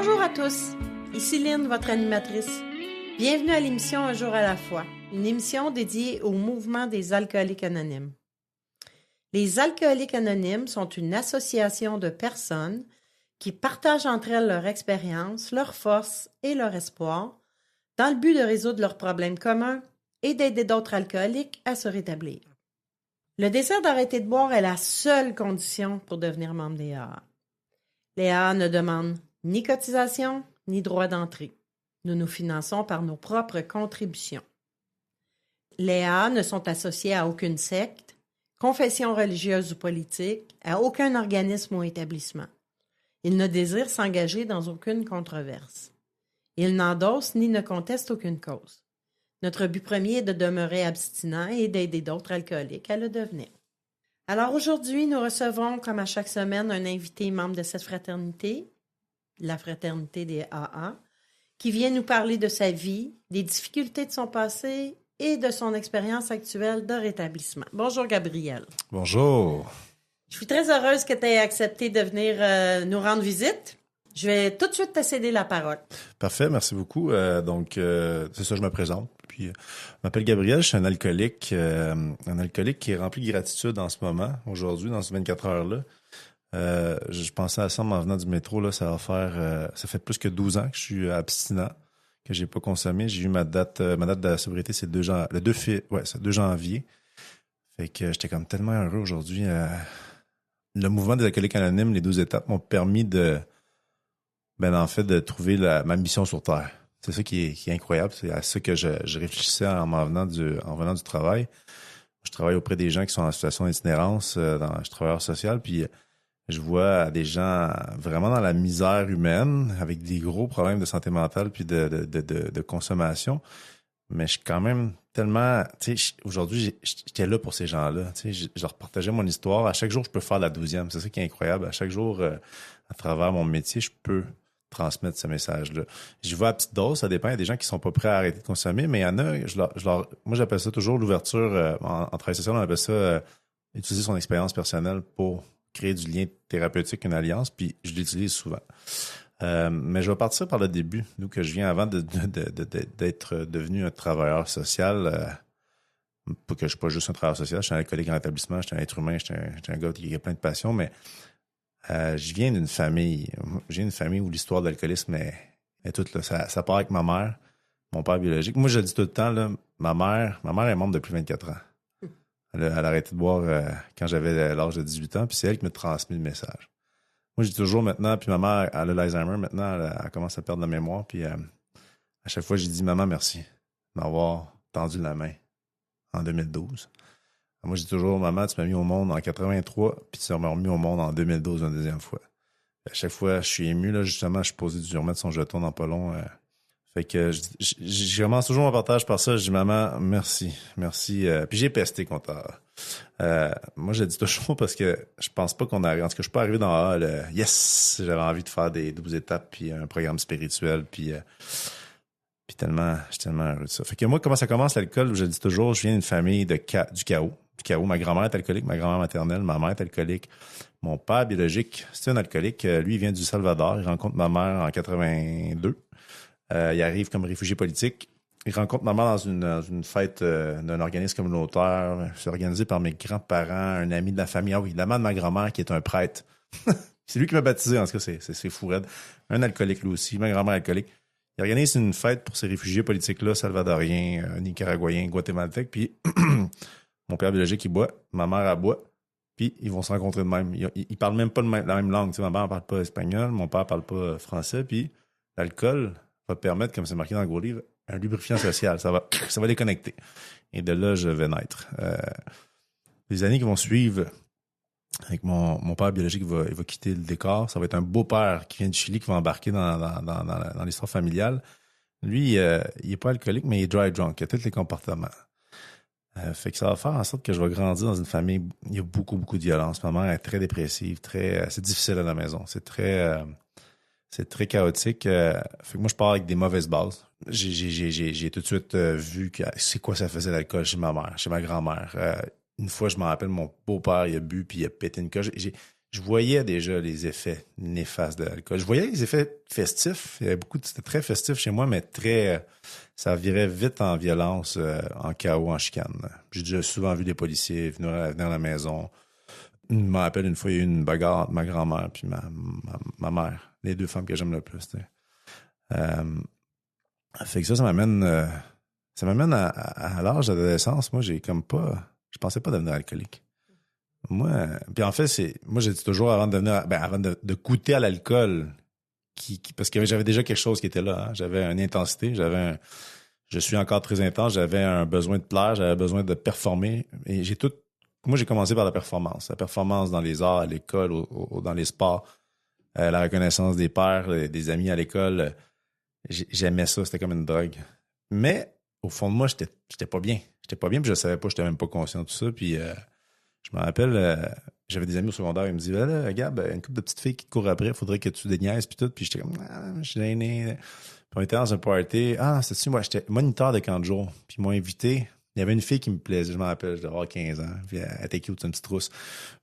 Bonjour à tous, ici Lynn, votre animatrice. Bienvenue à l'émission Un jour à la fois, une émission dédiée au mouvement des alcooliques anonymes. Les alcooliques anonymes sont une association de personnes qui partagent entre elles leur expérience, leurs forces et leur espoir dans le but de résoudre leurs problèmes communs et d'aider d'autres alcooliques à se rétablir. Le désir d'arrêter de boire est la seule condition pour devenir membre des AA. Les AA ne demandent ni cotisation, ni droit d'entrée. Nous nous finançons par nos propres contributions. Les AA ne sont associés à aucune secte, confession religieuse ou politique, à aucun organisme ou établissement. Ils ne désirent s'engager dans aucune controverse. Ils n'endossent ni ne contestent aucune cause. Notre but premier est de demeurer abstinent et d'aider d'autres alcooliques à le devenir. Alors aujourd'hui, nous recevons, comme à chaque semaine, un invité membre de cette fraternité, la fraternité des AA, qui vient nous parler de sa vie, des difficultés de son passé et de son expérience actuelle de rétablissement. Bonjour Gabriel. Bonjour. Je suis très heureuse que tu aies accepté de venir nous rendre visite. Je vais tout de suite te céder la parole. Parfait, merci beaucoup. C'est ça, je me présente. Puis, je m'appelle Gabriel, je suis un alcoolique qui est rempli de gratitude en ce moment, aujourd'hui, dans ces 24 heures-là. Je pensais à ça en venant du métro, là, ça fait plus que 12 ans que je suis abstinent, que j'ai pas consommé. J'ai eu ma date de sobriété, c'est le 2 janvier. Fait que j'étais comme tellement heureux aujourd'hui. Le mouvement des alcooliques anonymes, les 12 étapes m'ont permis de trouver ma mission sur Terre. C'est ça qui est incroyable. C'est à ça que je réfléchissais en venant du travail. Je travaille auprès des gens qui sont en situation d'itinérance, je suis travailleur social, puis je vois des gens vraiment dans la misère humaine, avec des gros problèmes de santé mentale puis de consommation. Mais je suis quand même tellement... Tu sais, aujourd'hui, j'étais là pour ces gens-là. Tu sais, je leur partageais mon histoire. À chaque jour, je peux faire la 12e. C'est ça qui est incroyable. À chaque jour, à travers mon métier, je peux transmettre ce message-là. Je vois à petite dose, ça dépend. Il y a des gens qui sont pas prêts à arrêter de consommer, mais il y en a, moi, j'appelle ça toujours l'ouverture. En travail social, on appelle ça utiliser son expérience personnelle pour créer du lien thérapeutique, une alliance, puis je l'utilise souvent. Mais je vais partir par le début, d'où que je viens avant d'être devenu un travailleur social. Pas que je suis pas juste un travailleur social, je suis un alcoolique en établissement, je suis un être humain, je suis un gars qui a plein de passions, mais je viens d'une famille. J'ai une famille où l'histoire de l'alcoolisme est toute là. Ça part avec ma mère, mon père biologique. Moi, je le dis tout le temps, là, ma mère est membre depuis 24 ans. Elle a arrêté de boire quand j'avais l'âge de 18 ans, puis c'est elle qui m'a transmis le message. Moi, je dis toujours maintenant, puis ma mère, elle a l'Alzheimer, maintenant, elle commence à perdre la mémoire, puis à chaque fois, j'ai dit, maman, merci de m'avoir tendu la main en 2012. Moi, je dis toujours, maman, tu m'as mis au monde en 83, puis tu m'as remis au monde en 2012 une deuxième fois. À chaque fois, je suis ému, là, justement, je suis posé de lui remettre son jeton dans pas long. Fait que je commence toujours mon partage par ça. Je dis, maman, merci. Puis j'ai pesté contre moi, je le dis toujours parce que je pense pas qu'on arrive. En tout cas, je suis pas arrivé dans yes, j'avais envie de faire des 12 étapes, puis un programme spirituel, puis je suis tellement heureux de ça. Fait que moi, comment ça commence l'alcool? Je le dis toujours, je viens d'une famille du chaos. Ma grand-mère est alcoolique, ma grand-mère maternelle, ma mère est alcoolique. Mon père biologique, c'est un alcoolique. Lui, il vient du Salvador. Il rencontre ma mère en 82. Il arrive comme réfugié politique. Il rencontre ma mère dans une fête d'un organisme communautaire. C'est organisé par mes grands-parents, un ami de la famille. Ah oui, l'amant de ma grand-mère qui est un prêtre. C'est lui qui m'a baptisé, en tout cas, c'est fou raide. Un alcoolique, lui aussi. Ma grand-mère alcoolique. Il organise une fête pour ces réfugiés politiques-là, salvadoriens, nicaraguayens, guatémaltèques. Puis mon père biologique, il boit. Ma mère, elle boit. Puis ils vont se rencontrer de même. Ils parlent même pas la même langue. Tu sais, ma mère ne parle pas espagnol, mon père parle pas français. Puis l'alcool va permettre, comme c'est marqué dans le gros livre, un lubrifiant social. Ça va les connecter. Et de là, je vais naître. Les années qui vont suivre, avec mon père biologique, il va quitter le décor. Ça va être un beau-père qui vient du Chili, qui va embarquer dans l'histoire familiale. Lui, il est pas alcoolique, mais il est dry drunk. Il a tous les comportements. Fait que ça va faire en sorte que je vais grandir dans une famille où il y a beaucoup, beaucoup de violence. Ma mère est très dépressive, c'est difficile à la maison. C'est très chaotique. Fait que moi, je pars avec des mauvaises bases. J'ai tout de suite vu c'est quoi ça faisait l'alcool chez ma mère, chez ma grand-mère. Une fois, je me rappelle, mon beau-père, il a bu puis il a pété une coche. je voyais déjà les effets néfastes de l'alcool. Je voyais les effets festifs. Il y avait c'était très festif chez moi, mais ça virait vite en violence, en chaos, en chicane. J'ai déjà souvent vu des policiers venir à la maison. Je me rappelle une fois, il y a eu une bagarre entre ma grand-mère puis ma mère, les deux femmes que j'aime le plus. Fait que ça m'amène à l'âge d'adolescence. Moi, je pensais pas devenir alcoolique. Moi, puis en fait, moi, j'ai dit toujours avant de goûter à l'alcool, parce que j'avais déjà quelque chose qui était là. Hein. J'avais une intensité, je suis encore très intense, j'avais un besoin de plaire, j'avais besoin de performer. Et moi, j'ai commencé par la performance. La performance dans les arts, à l'école, dans les sports, la reconnaissance des pairs, des amis à l'école. J'aimais ça, c'était comme une drogue. Mais, au fond de moi, j'étais pas bien. J'étais pas bien, puis je savais pas, j'étais même pas conscient de tout ça. Puis, je me rappelle, j'avais des amis au secondaire, ils me disaient, là, regarde, une couple de petites filles qui te courent après, il faudrait que tu déniaises, puis tout. Puis j'étais comme, je suis gêné. Puis on était dans un party. Ah, c'était-tu, moi, j'étais moniteur de camp de jour. Puis ils m'ont invité. Il y avait une fille qui me plaisait, je me rappelle, je devais avoir 15 ans. Puis elle était cute, c'est une petite rousse.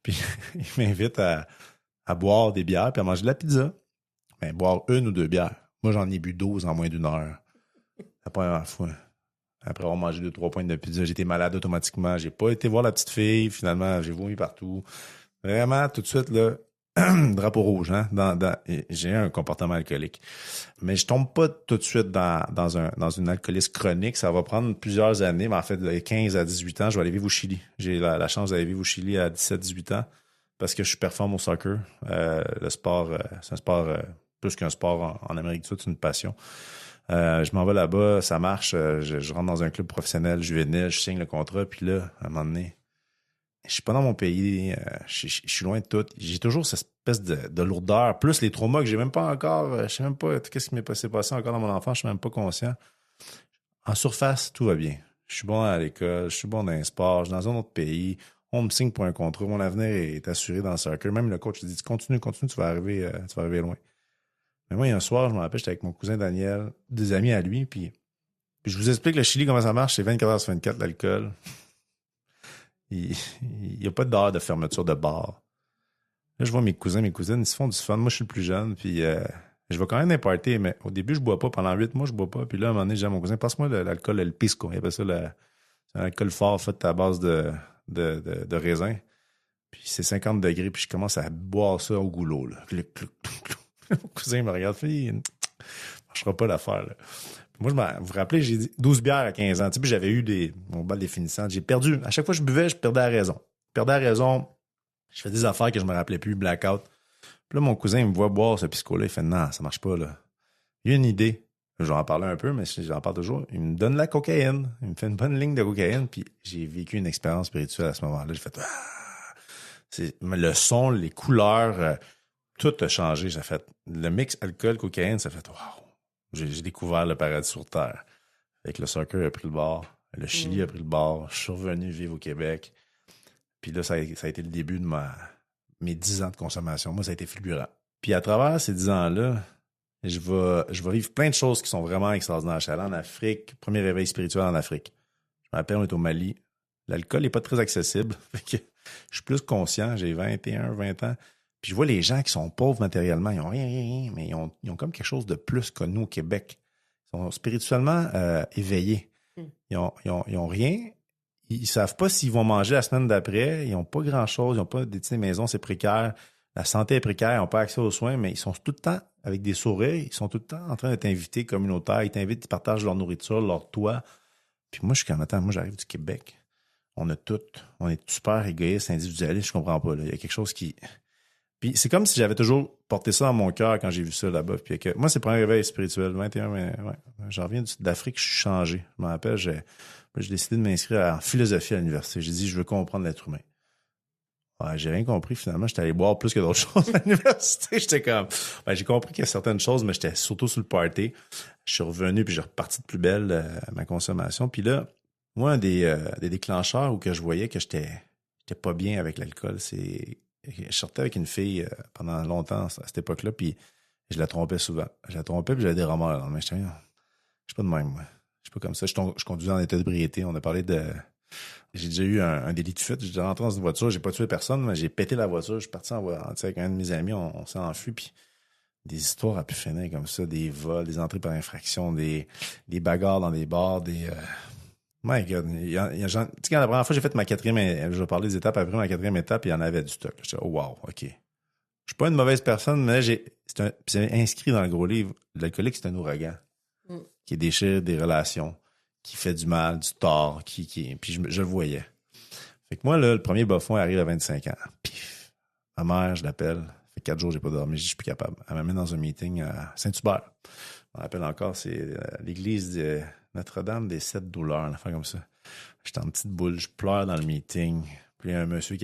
Puis ils m'invitent à boire des bières, puis à manger de la pizza. Ben, boire 1 ou 2 bières. Moi, j'en ai bu 12 en moins d'1 heure. La première fois. Après avoir mangé 2-3 pointes de pizza, j'étais malade automatiquement. J'ai pas été voir la petite fille. Finalement, j'ai vomi partout. Vraiment, tout de suite, là, drapeau rouge, hein. J'ai un comportement alcoolique. Mais je tombe pas tout de suite dans une alcoolisme chronique. Ça va prendre plusieurs années. Mais en fait, de 15 à 18 ans, je vais aller vivre au Chili. J'ai la chance d'aller vivre au Chili à 17-18 ans parce que je performe au soccer. Le sport, c'est un sport, plus qu'un sport en Amérique du Sud, c'est une passion. Je m'en vais là-bas, ça marche, je rentre dans un club professionnel juvénile, je signe le contrat, puis là, à un moment donné, je suis pas dans mon pays, je suis loin de tout. J'ai toujours cette espèce de lourdeur, plus les traumas que j'ai même pas encore, je sais même pas qu'est-ce qui m'est passé encore dans mon enfance, je suis même pas conscient. En surface, tout va bien. Je suis bon à l'école, je suis bon dans les sports, je suis dans un autre pays, on me signe pour un contrat, mon avenir est assuré dans le soccer. Même le coach dit, continue, tu vas arriver loin. Mais moi, il y a un soir, je me rappelle, j'étais avec mon cousin Daniel, des amis à lui, puis je vous explique le Chili, comment ça marche, c'est 24 heures sur 24, l'alcool. Il n'y a pas d'heure de fermeture de bar. Là, je vois mes cousins, mes cousines, ils se font du fun. Moi, je suis le plus jeune, puis je vais quand même n'importe, mais au début, je bois pas. Pendant 8 mois, je bois pas. Puis là, à un moment donné, j'ai dit à mon cousin, passe-moi l'alcool, le pisco. Il appelle ça c'est un alcool fort fait à base de raisin. Puis c'est 50 degrés, puis je commence à boire ça au goulot, là. Mon cousin me regarde, fait, ne marchera pas l'affaire, là. Moi, vous vous rappelez, j'ai dit 12 bières à 15 ans. Tu sais, puis j'avais eu mon bal définissant. J'ai perdu. À chaque fois que je buvais, je perdais la raison. Je fais des affaires que je me rappelais plus, blackout. Puis là, mon cousin, il me voit boire ce pisco-là. Il fait, non, ça marche pas, là. Il y a une idée. J'en en parlais un peu, mais j'en parle toujours. Il me donne la cocaïne. Il me fait une bonne ligne de cocaïne. Puis j'ai vécu une expérience spirituelle à ce moment-là. J'ai fait, le son, les couleurs, tout a changé. J'ai fait, le mix alcool-cocaïne, ça fait, waouh. J'ai découvert le paradis sur Terre. Avec le soccer a pris le bord. Le Chili a pris le bord. Je suis revenu vivre au Québec. Puis là, ça a été le début de mes 10 ans de consommation. Moi, ça a été fulgurant. Puis à travers ces 10 ans-là, je vais vivre plein de choses qui sont vraiment extraordinaires. Je suis allé en Afrique, premier réveil spirituel en Afrique. Je me rappelle, on est au Mali. L'alcool n'est pas très accessible. Fait que je suis plus conscient. J'ai 21, 20 ans. Puis je vois les gens qui sont pauvres matériellement, ils n'ont rien, mais ils ont comme quelque chose de plus que nous au Québec. Ils sont spirituellement éveillés. Ils ont rien. Ils savent pas s'ils vont manger la semaine d'après. Ils n'ont pas grand-chose. Ils n'ont pas des maisons, c'est précaire. La santé est précaire. Ils n'ont pas accès aux soins, mais ils sont tout le temps avec des sourires. Ils sont tout le temps en train de t'inviter communautaire. Ils t'invitent, ils partagent leur nourriture, leur toit. Puis moi, je suis comme, attends, moi, j'arrive du Québec. On est super égoïste, individualiste. Je comprends pas, là. Il y a quelque chose qui... Puis c'est comme si j'avais toujours porté ça dans mon cœur quand j'ai vu ça là-bas. Puis moi, c'est le premier réveil spirituel, 21, mais ouais. J'en reviens d'Afrique, je suis changé. Je me rappelle, j'ai décidé de m'inscrire en philosophie à l'université. J'ai dit, je veux comprendre l'être humain. Ouais, j'ai rien compris finalement. J'étais allé boire plus que d'autres choses à l'université. J'étais comme, j'ai compris qu'il y a certaines choses, mais j'étais surtout sur le party. Je suis revenu puis j'ai reparti de plus belle ma consommation. Puis là, moi, un des déclencheurs où que je voyais que j'étais pas bien avec l'alcool, je sortais avec une fille pendant longtemps à cette époque-là, puis je la trompais souvent. Je la trompais, puis j'avais des remords. Mais je suis pas de même, moi. Je suis pas comme ça. Je conduisais en état d'ébriété. On a parlé de J'ai déjà eu un délit de fuite. J'étais rentré dans une voiture, j'ai pas tué personne, mais j'ai pété la voiture. Je suis parti avec un de mes amis, on s'est enfui, puis des histoires à pu finir comme ça, des vols, des entrées par infraction, des bagarres dans des bars, My God, tu sais, quand la première fois j'ai fait ma quatrième, je vais parler des étapes après ma quatrième étape, il y en avait du stock. J'étais, oh wow, OK. Je suis pas une mauvaise personne, mais c'est inscrit dans le gros livre. L'alcoolique, c'est un ouragan qui déchire des relations, qui fait du mal, du tort, puis je le voyais. Fait que moi, là, le premier bas fond arrive à 25 ans. Pif. Ma mère, je l'appelle. Ça fait 4 jours, j'ai pas dormi, je suis plus capable. Elle m'amène dans un meeting à Saint-Hubert. Je me rappelle encore, c'est l'église de Notre-Dame des Sept Douleurs, une affaire comme ça. J'étais en petite boule, je pleure dans le meeting. Puis il y a un monsieur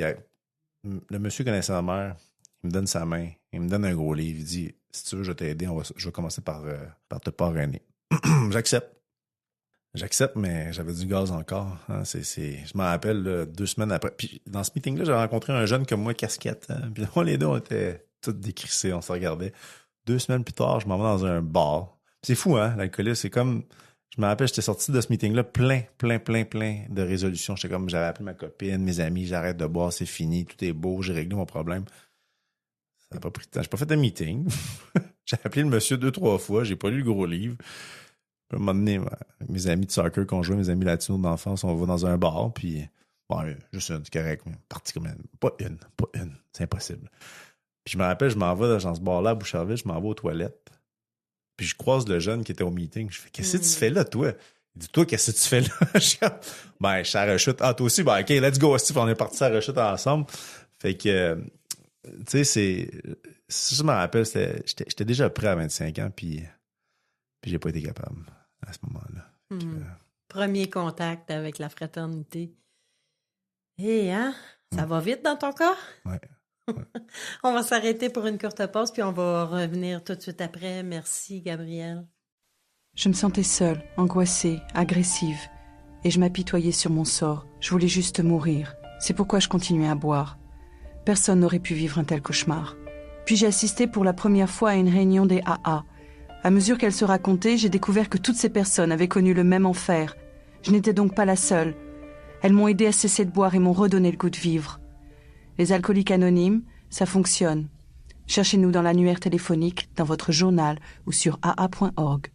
le monsieur connaissait ma mère, il me donne sa main, il me donne un gros livre, il dit « Si tu veux, je vais t'aider, je vais commencer par te parrainer. » J'accepte, mais j'avais du gaz encore. Hein, je m'en rappelle, là, 2 semaines après. Puis dans ce meeting-là, j'avais rencontré un jeune comme moi, casquette. Hein, puis les deux, on était tous décrissés, on se regardait. 2 semaines plus tard, je m'en vais dans un bar. Puis c'est fou, hein, l'alcoolisme. C'est comme... Je me rappelle, j'étais sorti de ce meeting-là plein de résolutions. J'avais appelé ma copine, mes amis, j'arrête de boire, c'est fini, tout est beau, j'ai réglé mon problème. Ça n'a pas pris de temps. J'ai pas fait de meeting. J'ai appelé le monsieur 2-3 fois, j'ai pas lu le gros livre. Puis à un moment donné, mes amis de soccer qu'on jouait, mes amis latinos d'enfance, on va dans un bar, puis bon, juste une, c'est correct, mais partie comme pas une, c'est impossible. Puis je me rappelle, je m'en vais dans ce bar-là à Boucherville, je m'en vais aux toilettes. Puis je croise le jeune qui était au meeting. Je fais, qu'est-ce que tu fais là, toi? Il dit, toi, qu'est-ce que tu fais là? Je suis comme, je suis à la rechute. Ah, toi aussi? Ben, OK, let's go, Steve. On est partis à la rechute ensemble. Fait que, tu sais, si je me rappelle, j'étais déjà prêt à 25 ans, puis j'ai pas été capable à ce moment-là. Premier contact avec la fraternité. Hein? Ça va vite dans ton cas? Ouais. On va s'arrêter pour une courte pause, puis on va revenir tout de suite après. Merci, Gabrielle. Je me sentais seule, angoissée, agressive, et je m'apitoyais sur mon sort. Je voulais juste mourir. C'est pourquoi je continuais à boire. Personne n'aurait pu vivre un tel cauchemar. Puis j'ai assisté pour la première fois à une réunion des AA. À mesure qu'elle se racontait, j'ai découvert que toutes ces personnes avaient connu le même enfer. Je n'étais donc pas la seule. Elles m'ont aidé à cesser de boire et m'ont redonné le goût de vivre. Les alcooliques anonymes, ça fonctionne. Cherchez-nous dans l'annuaire téléphonique, dans votre journal ou sur aa.org.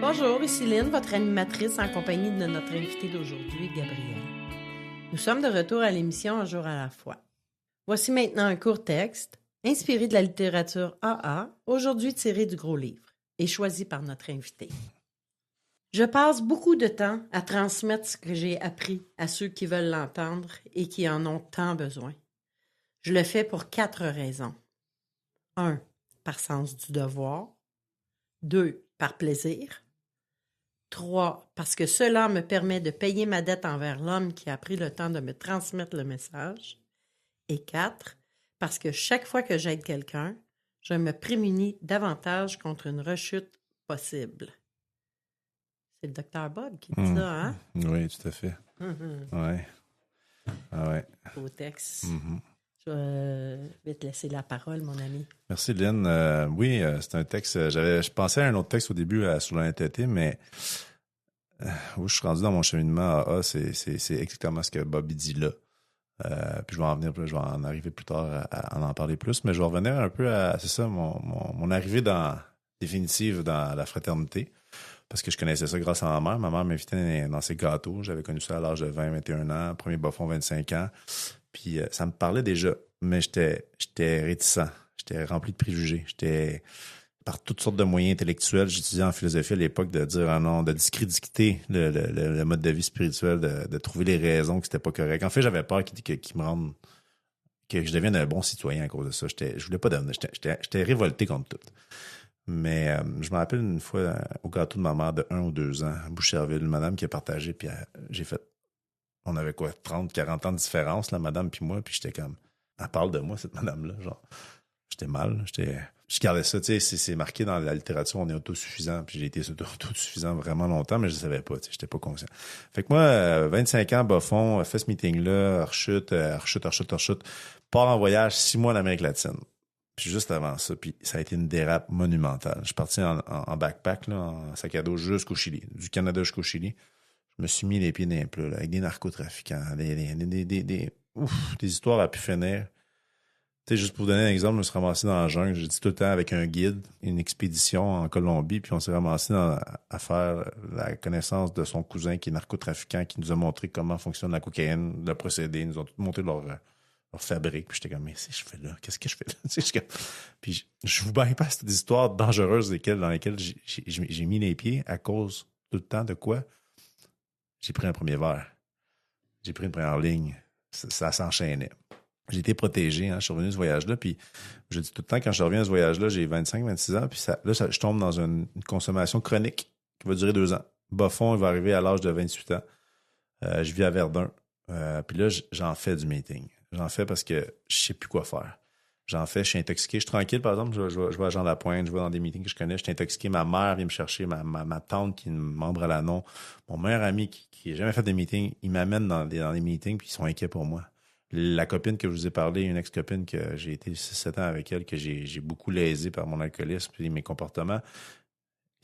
Bonjour, ici Lynn, votre animatrice en compagnie de notre invité d'aujourd'hui, Gabrielle. Nous sommes de retour à l'émission Un jour à la fois. Voici maintenant un court texte, inspiré de la littérature AA, aujourd'hui tiré du gros livre et choisi par notre invité. Je passe beaucoup de temps à transmettre ce que j'ai appris à ceux qui veulent l'entendre et qui en ont tant besoin. Je le fais pour 4 raisons. 1. Par sens du devoir. 2. Par plaisir. 3. Parce que cela me permet de payer ma dette envers l'homme qui a pris le temps de me transmettre le message. Et 4. Parce que chaque fois que j'aide quelqu'un, je me prémunis davantage contre une rechute possible. C'est le Dr. Bob qui dit ça, hein? Oui, tout à fait. Ouais. Ah ouais. Au texte. Je vais te laisser la parole, mon ami. Merci, Lynn. Oui, c'est un texte. Je pensais à un autre texte au début sur l'honnêteté, mais où je suis rendu dans mon cheminement, c'est exactement ce que Bobby dit là. Puis je vais en arriver plus tard à en parler plus, mais je vais revenir un peu à, c'est ça, mon arrivée définitive dans la fraternité. Parce que je connaissais ça grâce à ma mère. Ma mère m'invitait dans ses gâteaux. J'avais connu ça à l'âge de 20-21 ans. Premier bas-fond, 25 ans. Puis ça me parlait déjà, mais j'étais réticent. J'étais rempli de préjugés. J'étais par toutes sortes de moyens intellectuels. J'étudiais en philosophie à l'époque de dire ah non, de discréditer le mode de vie spirituel, de trouver les raisons que c'était pas correct. En fait, j'avais peur qu'il me rende que je devienne un bon citoyen à cause de ça. Je voulais pas devenir. J'étais révolté contre tout. Mais je me rappelle une fois au gâteau de ma mère de 1 ou 2 ans à Boucherville, une madame qui a partagé, puis j'ai fait, on avait quoi, 30, 40 ans de différence, la madame puis moi, puis j'étais comme, elle parle de moi, cette madame-là, genre, j'étais mal, je gardais ça, tu sais, c'est marqué dans la littérature, on est autosuffisant, puis j'ai été autosuffisant vraiment longtemps, mais je ne savais pas, tu sais, j'étais pas conscient. Fait que moi, 25 ans, bas fond, fait ce meeting-là, rechute, pars en voyage 6 mois en Amérique latine. Puis juste avant ça, puis ça a été une dérape monumentale. Je suis parti en backpack, là, en sac à dos jusqu'au Chili. Du Canada jusqu'au Chili. Je me suis mis les pieds dans les plats, là, avec des narcotrafiquants, des histoires à pu finir. Tu sais, juste pour vous donner un exemple, je me suis ramassé dans la jungle, j'ai dit tout le temps avec un guide, une expédition en Colombie, puis on s'est ramassé à faire la connaissance de son cousin qui est narcotrafiquant, qui nous a montré comment fonctionne la cocaïne, le procédé, ils nous ont tout montré leur fabrique, puis j'étais comme, mais qu'est-ce que je fais là? Qu'est-ce que je fais là? Puis je vous bypasse des histoires dangereuses dans lesquelles j'ai mis les pieds à cause tout le temps de quoi? J'ai pris un premier verre. J'ai pris une première ligne. Ça s'enchaînait. J'ai été protégé, hein, je suis revenu de ce voyage-là, puis je dis tout le temps, quand je reviens de ce voyage-là, j'ai 25-26 ans, puis je tombe dans une consommation chronique qui va durer 2 ans. Bas fond, il va arriver à l'âge de 28 ans. Je vis à Verdun, puis là, j'en fais du meeting. J'en fais parce que je sais plus quoi faire. J'en fais, je suis intoxiqué. Je suis tranquille, par exemple, je vais à Jean Lapointe, je vais dans des meetings que je connais, je suis intoxiqué. Ma mère vient me chercher, ma tante qui est membre à l'annon, mon meilleur ami qui n'a jamais fait des meetings, il m'amène dans des meetings, puis ils sont inquiets pour moi. La copine que je vous ai parlé, une ex-copine que j'ai été 6-7 ans avec elle, que j'ai beaucoup lésé par mon alcoolisme et mes comportements,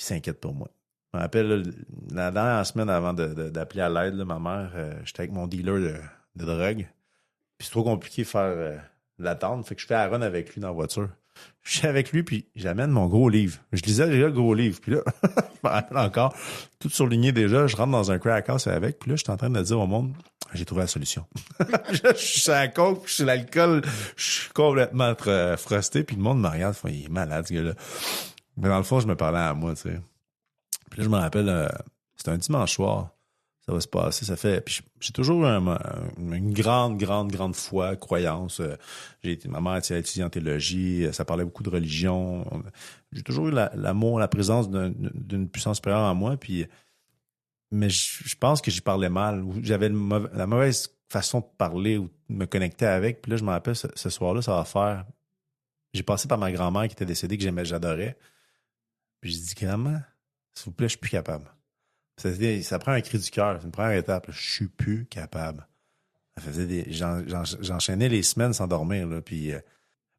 il s'inquiète pour moi. Je me rappelle, la dernière semaine avant d'appeler à l'aide, là, ma mère, j'étais avec mon dealer de drogue. Puis c'est trop compliqué de faire l'attendre. Fait que je fais la run avec lui dans la voiture. Je suis avec lui, puis j'amène mon gros livre. Je lisais déjà le gros livre. Puis là, je me rappelle encore, tout surligné déjà, je rentre dans un crack house avec. Puis là, je suis en train de dire au monde, j'ai trouvé la solution. Je suis sur la coke, je suis sur l'alcool, je suis complètement frosté. Puis le monde me regarde, il est malade, ce gars-là. Mais dans le fond, je me parlais à moi, tu sais. Puis là, je me rappelle, c'était un dimanche soir. Ça va se passer, ça fait... Puis j'ai toujours une grande foi, croyance. Ma mère était étudiée en théologie, ça parlait beaucoup de religion. J'ai toujours eu l'amour, la présence d'une puissance supérieure en moi, mais je pense que j'y parlais mal, ou j'avais la mauvaise façon de parler ou de me connecter avec. Puis là, je me rappelle, ce soir-là, ça va faire... J'ai passé par ma grand-mère qui était décédée, que j'adorais. Puis j'ai dit, grand-mère, s'il vous plaît, je suis plus capable. Ça prend un cri du cœur, c'est une première étape. Là. Je suis plus capable. J'enchaînais les semaines sans dormir. Là, puis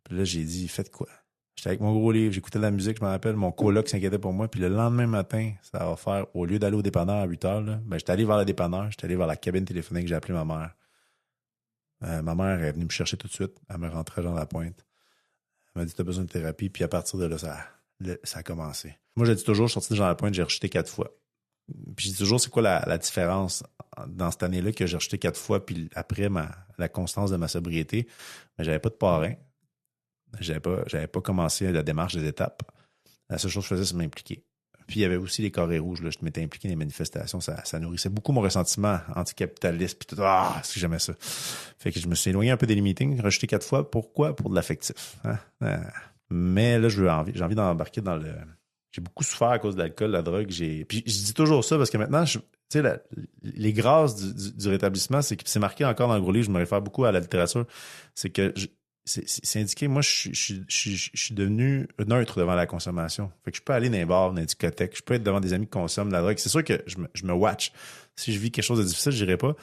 là, j'ai dit, faites quoi? J'étais avec mon gros livre, j'écoutais de la musique, je me rappelle, mon coloc s'inquiétait pour moi. Puis le lendemain matin, ça va faire, au lieu d'aller au dépanneur à 8 heures, là, j'étais allé vers le dépanneur, j'étais allé vers la cabine téléphonique, j'ai appelé ma mère. Ma mère est venue me chercher tout de suite. Elle me rentrait dans la pointe. Elle m'a dit, t'as besoin de thérapie. Puis à partir de là, ça a commencé. Moi, j'ai dit toujours, je suis sorti de Jean Lapointe, j'ai rejeté 4 fois. Puis je dis toujours, c'est quoi la différence dans cette année-là que j'ai rejeté 4 fois, puis après la constance de ma sobriété, mais j'avais pas de parrain. J'avais pas commencé la démarche des étapes. La seule chose que je faisais, c'est m'impliquer. Puis il y avait aussi les carrés rouges. Là. Je m'étais impliqué dans les manifestations. Ça nourrissait beaucoup mon ressentiment anticapitaliste. Puis tout, si j'aimais ça. Fait que je me suis éloigné un peu des meetings, rejeté 4 fois. Pourquoi? Pour de l'affectif. Hein? Mais là, j'ai envie d'embarquer dans le... J'ai beaucoup souffert à cause de l'alcool, de la drogue. Puis je dis toujours ça parce que maintenant, tu sais, les grâces du rétablissement, c'est marqué encore dans le gros livre. Je me réfère beaucoup à la littérature. C'est que c'est indiqué, moi, je suis devenu neutre devant la consommation. Fait que je peux aller dans les bars, dans les discothèques, je peux être devant des amis qui consomment de la drogue. C'est sûr que je me watch. Si je vis quelque chose de difficile, j'irai pas.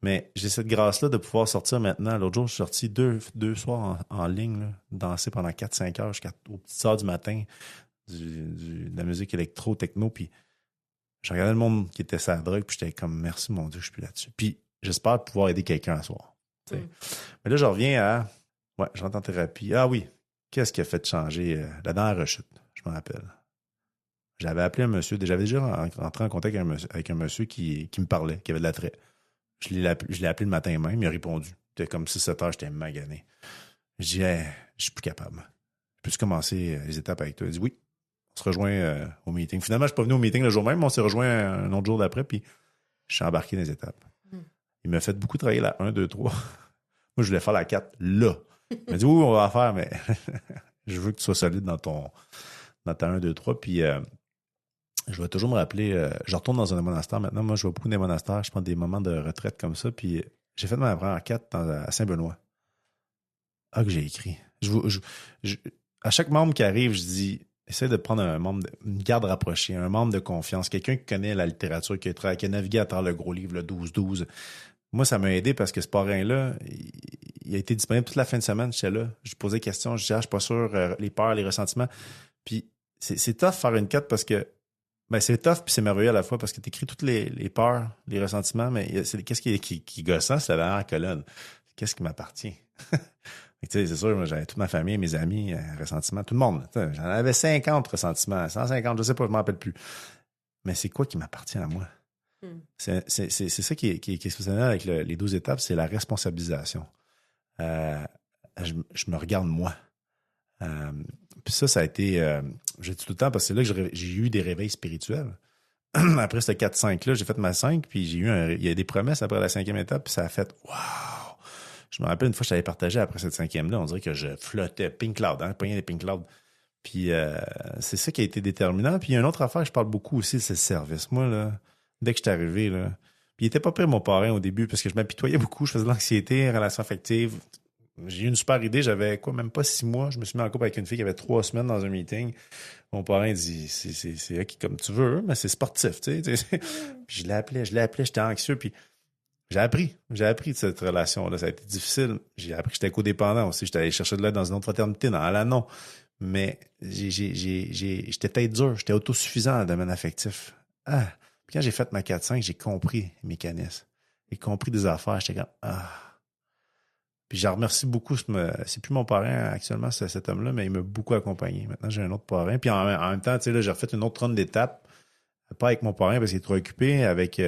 Mais j'ai cette grâce-là de pouvoir sortir maintenant. L'autre jour, je suis sorti deux soirs en ligne, là, danser pendant 4-5 heures jusqu'aux petites heures du matin. De la musique électro, techno, puis je regardais le monde qui était sur la drogue, puis j'étais comme, merci mon Dieu, je suis plus là-dessus. Puis j'espère pouvoir aider quelqu'un à soir. Mais là, je reviens à, je rentre en thérapie. Ah oui, qu'est-ce qui a fait changer la dernière rechute, je me rappelle. J'avais appelé un monsieur, j'avais déjà rentré en contact avec un monsieur qui me parlait, qui avait de l'attrait. Je l'ai appelé le matin même, il a répondu. C'était comme 6-7 heures, j'étais magané. Je dis, je suis plus capable. Peux-tu commencer les étapes avec toi? Il dit oui. On se rejoint au meeting. Finalement, je suis pas venu au meeting le jour même, mais on s'est rejoint un autre jour d'après, puis je suis embarqué dans les étapes. Il m'a fait beaucoup travailler la 1, 2, 3. Moi, je voulais faire la 4 là. Il m'a dit oui, on va la faire, mais je veux que tu sois solide dans ta 1, 2, 3. Puis je vais toujours me rappeler, je retourne dans un monastère maintenant. Moi, je vais beaucoup dans des monastères, je prends des moments de retraite comme ça, puis j'ai fait ma première 4 à Saint-Benoît. Que j'ai écrit. À chaque membre qui arrive, je dis, essaie de prendre une garde rapprochée, un membre de confiance, quelqu'un qui connaît la littérature, qui a navigué à travers le gros livre, le 12-12. Moi, ça m'a aidé parce que ce parrain-là, il a été disponible toute la fin de semaine. J'étais là. Je lui posais des questions. Je disais, je suis pas sûr, les peurs, les ressentiments. Puis c'est tough faire une quête parce que c'est tough puis c'est merveilleux à la fois parce que tu écris toutes les peurs, les ressentiments, mais qu'est-ce qui est gossant, c'est la dernière colonne. Qu'est-ce qui m'appartient? C'est sûr, moi, j'avais toute ma famille, mes amis, ressentiments, tout le monde. J'en avais 50 ressentiments, 150, je sais pas, je m'en rappelle plus. Mais c'est quoi qui m'appartient à moi? C'est ça qui est exceptionnel avec les 12 étapes, c'est la responsabilisation. Je me regarde moi. Puis ça a été, je dis tout le temps, parce que c'est là que j'ai eu des réveils spirituels. Après ce 4-5-là, j'ai fait ma 5, puis il y a des promesses après la 5e étape, puis ça a fait « Wow! » Je me rappelle une fois que je t'avais partagé après cette 5e-là, on dirait que je flottais, pink cloud, pogné des pink clouds. Puis c'est ça qui a été déterminant. Puis il y a une autre affaire que je parle beaucoup aussi, c'est le service. Moi, là, dès que je suis arrivé, là, puis il était pas prêt mon parrain au début, parce que je m'apitoyais beaucoup, je faisais de l'anxiété, relations affectives. J'ai eu une super idée, j'avais même pas 6 mois, je me suis mis en couple avec une fille qui avait 3 semaines dans un meeting. Mon parrain dit, c'est OK, comme tu veux, mais c'est sportif, tu sais. Puis je l'appelais, j'étais anxieux, puis j'ai appris de cette relation-là. Ça a été difficile. J'ai appris que j'étais codépendant aussi. J'étais allé chercher de l'aide dans une autre fraternité, dans l'Anon. Mais j'étais tête dure. J'étais autosuffisant dans le domaine affectif. Puis quand j'ai fait ma 4-5, j'ai compris les mécanismes. J'ai compris des affaires. J'étais comme, Puis j'en remercie beaucoup. C'est plus mon parrain actuellement, c'est cet homme-là, mais il m'a beaucoup accompagné. Maintenant, j'ai un autre parrain. Puis en même temps, tu sais, là, j'ai refait une autre ronde d'étapes. Pas avec mon parrain parce qu'il est trop occupé, puis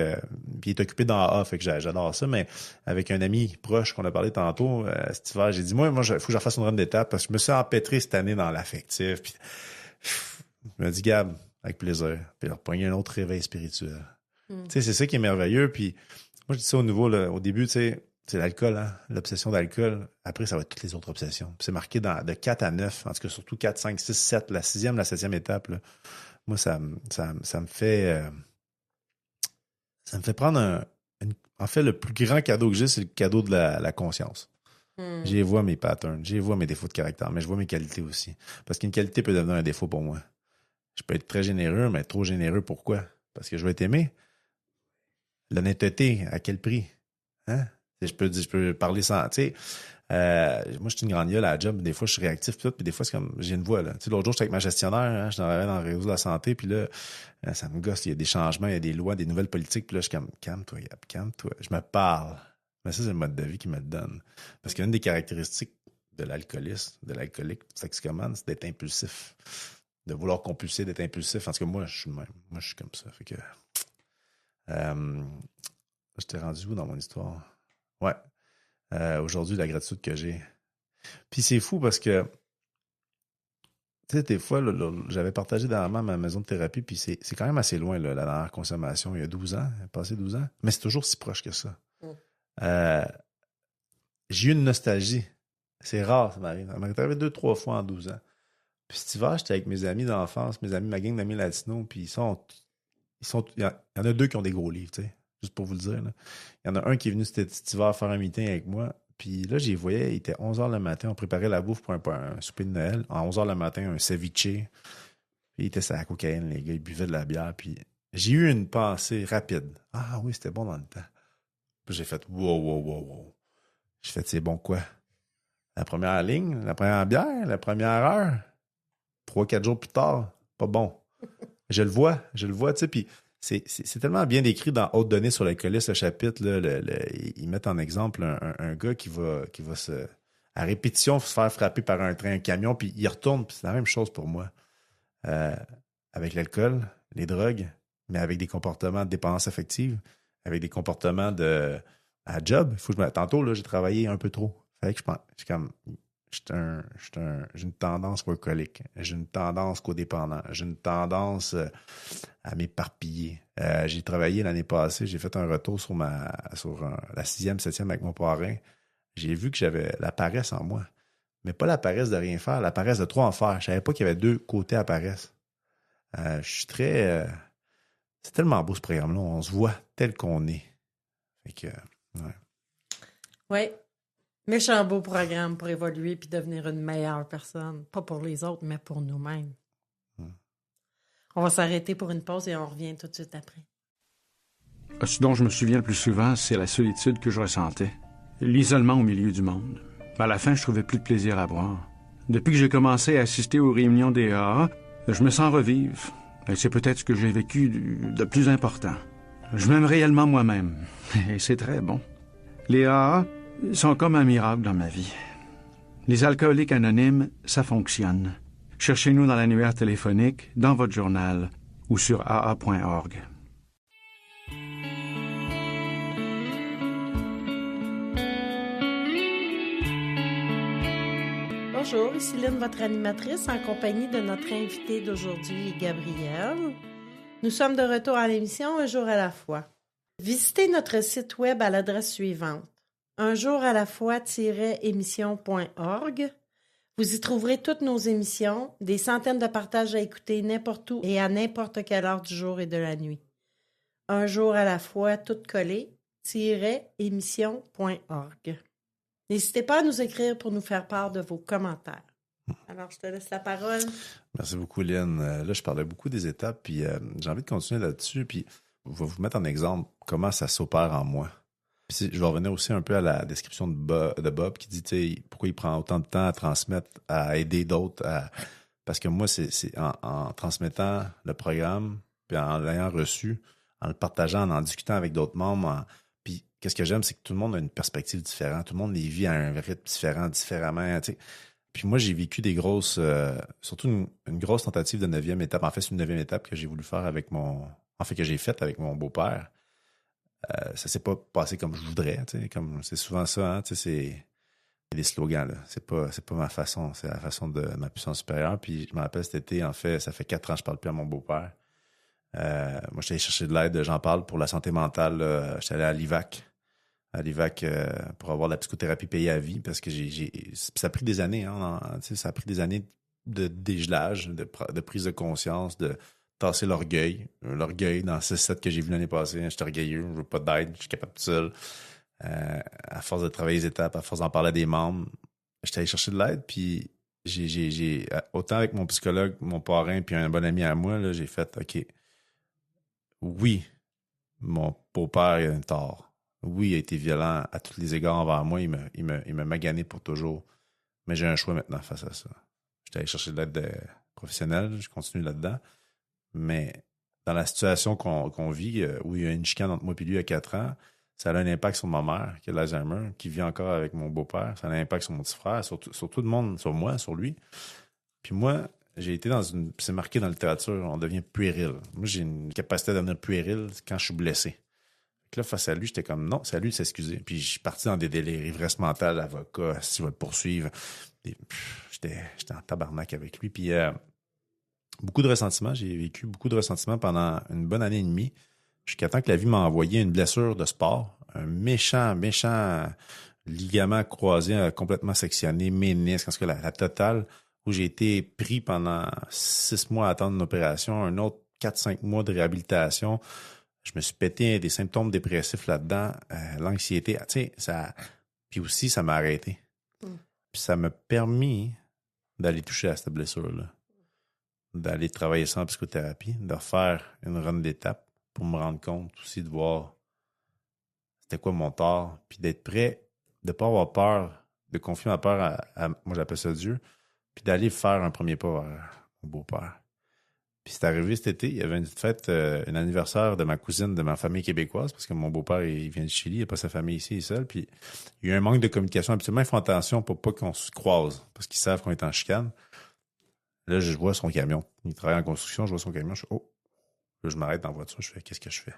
il est occupé dans A, fait que j'adore ça, mais avec un ami proche qu'on a parlé tantôt, cet hiver, j'ai dit, moi, il faut que je refasse une ronde d'étapes parce que je me suis empêtré cette année dans l'affectif. Puis, je me dis, Gab, avec plaisir. Puis, repogner un autre réveil spirituel. Tu sais, c'est ça qui est merveilleux. Puis, moi, je dis ça au début, tu sais, c'est l'alcool, hein, l'obsession d'alcool. Après, ça va être toutes les autres obsessions. Puis c'est marqué de 4 à 9, en tout cas, surtout 4, 5, 6, 7, la 6e, la 7e étape, là. Moi, ça me fait prendre en fait, le plus grand cadeau que j'ai, c'est le cadeau de la conscience. J'y vois mes patterns, j'y vois mes défauts de caractère, mais je vois mes qualités aussi. Parce qu'une qualité peut devenir un défaut pour moi. Je peux être très généreux, mais trop généreux, pourquoi? Parce que je vais être aimé. L'honnêteté, à quel prix? Hein? Je peux parler sans... Tu sais, moi, je suis une grande gueule à la job. Des fois, je suis réactif, puis des fois, c'est comme j'ai une voix. Là. Tu sais, l'autre jour, j'étais avec ma gestionnaire, hein, je travaillais dans le réseau de la santé, puis là, ça me gosse. Il y a des changements, il y a des lois, des nouvelles politiques, puis là, je suis comme calme-toi, Gab, calme-toi. Je me parle. Mais ça, c'est le mode de vie qui me le donne. Parce qu'une des caractéristiques de l'alcooliste, de l'alcoolique, du toxicomane, c'est d'être impulsif. De vouloir compulser, d'être impulsif. En tout cas, moi, je suis le même. Moi, je suis comme ça. Fait que. Je t'ai rendu où dans mon histoire? Ouais. Aujourd'hui, la gratitude que j'ai. Puis c'est fou parce que, tu sais, des fois, j'avais partagé dernièrement ma maison de thérapie, puis c'est quand même assez loin, là, la dernière consommation, il y a 12 ans, passé 12 ans, mais c'est toujours si proche que ça. J'ai eu une nostalgie. C'est rare, ça m'arrive. Ça m'est arrivé 2-3 fois en 12 ans. Puis cet hiver, j'étais avec mes amis d'enfance, ma gang d'amis latinos, puis il y en a 2 qui ont des gros livres, tu sais. Juste pour vous le dire. Là. Il y en a un qui est venu cet hiver faire un meeting avec moi. Puis là, j'y voyais, il était 11h le matin. On préparait la bouffe pour un souper de Noël. À 11h le matin, un ceviche. Puis il était sur la cocaïne, les gars. Ils buvaient de la bière. Puis j'ai eu une pensée rapide. Ah oui, c'était bon dans le temps. Puis j'ai fait wow. J'ai fait, c'est bon quoi? La première ligne, la première bière, la première heure. 3-4 jours plus tard, pas bon. Je le vois, tu sais. Puis c'est tellement bien décrit dans Hautes données sur l'alcoolisme, le chapitre, là, ils mettent en exemple un gars qui va à répétition se faire frapper par un train, un camion, puis il retourne, puis c'est la même chose pour moi. Avec l'alcool, les drogues, mais avec des comportements de dépendance affective, avec des comportements à job. Tantôt, là, j'ai travaillé un peu trop. Fait que j'ai une tendance workaholic, j'ai une tendance codépendant, j'ai une tendance à m'éparpiller. J'ai travaillé l'année passée, j'ai fait un retour sur la 6e, 7e avec mon parrain. J'ai vu que j'avais la paresse en moi, mais pas la paresse de rien faire, la paresse de trop en faire. Je savais pas qu'il y avait 2 côtés à paresse. Je suis très... c'est tellement beau ce programme-là, on se voit tel qu'on est. Fait que, ouais. Oui. Méchant beau programme pour évoluer puis devenir une meilleure personne. Pas pour les autres, mais pour nous-mêmes. On va s'arrêter pour une pause et on revient tout de suite après. Ce dont je me souviens le plus souvent, c'est la solitude que je ressentais. L'isolement au milieu du monde. À la fin, je trouvais plus de plaisir à boire. Depuis que j'ai commencé à assister aux réunions des AA, je me sens revivre. Et c'est peut-être ce que j'ai vécu de plus important. Je m'aime réellement moi-même. Et c'est très bon. Les AA sont comme un miracle dans ma vie. Les alcooliques anonymes, ça fonctionne. Cherchez-nous dans l'annuaire téléphonique, dans votre journal ou sur aa.org. Bonjour, ici Lynn, votre animatrice, en compagnie de notre invité d'aujourd'hui, Gabrielle. Nous sommes de retour à l'émission Un jour à la fois. Visitez notre site web à l'adresse suivante, unjouralafois-émission.org. Vous y trouverez toutes nos émissions, des centaines de partages à écouter n'importe où et à n'importe quelle heure du jour et de la nuit. Un jour à la fois, tout collé, -émission.org. N'hésitez pas à nous écrire pour nous faire part de vos commentaires. Alors, je te laisse la parole. Merci beaucoup, Lynn. Là, je parlais beaucoup des étapes, puis j'ai envie de continuer là-dessus, puis je vais vous mettre en exemple comment ça s'opère en moi. Puis, je vais revenir aussi un peu à la description de Bob qui dit, tu sais, pourquoi il prend autant de temps à transmettre, à aider d'autres. Parce que moi, c'est en transmettant le programme, puis en l'ayant reçu, en le partageant, en discutant avec d'autres membres, puis qu'est-ce que j'aime, c'est que tout le monde a une perspective différente. Tout le monde les vit à un rythme différemment, tu sais. Puis moi, j'ai vécu des grosses, surtout une grosse tentative de 9e étape. En fait, c'est une 9e étape que j'ai voulu faire que j'ai faite avec mon beau-père. Ça s'est pas passé comme je voudrais, tu sais, comme c'est souvent ça, hein, tu sais, c'est des slogans, là. C'est pas ma façon, c'est la façon de ma puissance supérieure. Puis je me rappelle cet été, en fait, ça fait 4 ans que je parle plus à mon beau-père. Moi, j'étais allé chercher de l'aide, j'en parle pour la santé mentale. J'étais allé à l'IVAC pour avoir de la psychothérapie payée à vie parce que ça a pris des années, hein, ça a pris des années de dégelage, de prise de conscience, de tasser l'orgueil dans 6-7 que j'ai vu l'année passée. Je suis orgueilleux, je veux pas d'aide, je suis capable tout seul. À force de travailler les étapes, à force d'en parler à des membres, j'étais allé chercher de l'aide, puis j'ai autant avec mon psychologue, mon parrain, puis un bon ami à moi, là, j'ai fait, OK, oui, mon beau-père a un tort. Oui, il a été violent à tous les égards envers moi. Il m'a magané pour toujours. Mais j'ai un choix maintenant face à ça. J'étais allé chercher de l'aide professionnelle. Je continue là-dedans. Mais dans la situation qu'on vit, où il y a une chicane entre moi et lui à 4 ans, ça a un impact sur ma mère, qui a l'Alzheimer, qui vit encore avec mon beau-père. Ça a un impact sur mon petit frère, sur tout le monde, sur moi, sur lui. Puis moi, j'ai été c'est marqué dans la littérature, on devient puéril. Moi, j'ai une capacité à devenir puéril quand je suis blessé. Là, face à lui, j'étais comme non, c'est à lui de s'excuser. Puis je suis parti dans des délires, ivresse mentale, avocat, s'il va le poursuivre. J'étais en tabarnak avec lui. Puis beaucoup de ressentiments. J'ai vécu beaucoup de ressentiments pendant une bonne année et demie. Jusqu'à temps que la vie m'a envoyé une blessure de sport, un méchant ligament croisé, complètement sectionné, ménisque, en tout cas la totale, où j'ai été pris pendant 6 mois à attendre une opération, un autre 4-5 mois de réhabilitation. Je me suis pété des symptômes dépressifs là-dedans, l'anxiété, tu sais, ça. Puis aussi, ça m'a arrêté. Puis ça m'a permis d'aller toucher à cette blessure-là, d'aller travailler ça en psychothérapie, de refaire une run d'étapes pour me rendre compte aussi de voir c'était quoi mon tort, puis d'être prêt, de ne pas avoir peur, de confier ma peur à moi j'appelle ça Dieu, puis d'aller faire un premier pas vers mon beau-père. Puis c'est arrivé cet été, il y avait une fête, un anniversaire de ma cousine de ma famille québécoise, parce que mon beau-père, il vient du Chili, il n'a pas sa famille ici, il est seul. Puis il y a eu un manque de communication. Habituellement, ils font attention pour pas qu'on se croise, parce qu'ils savent qu'on est en chicane. Là, je vois son camion. Il travaille en construction, je vois son camion, je fais « Oh! » Là, je m'arrête dans la voiture, je fais « Qu'est-ce que je fais? »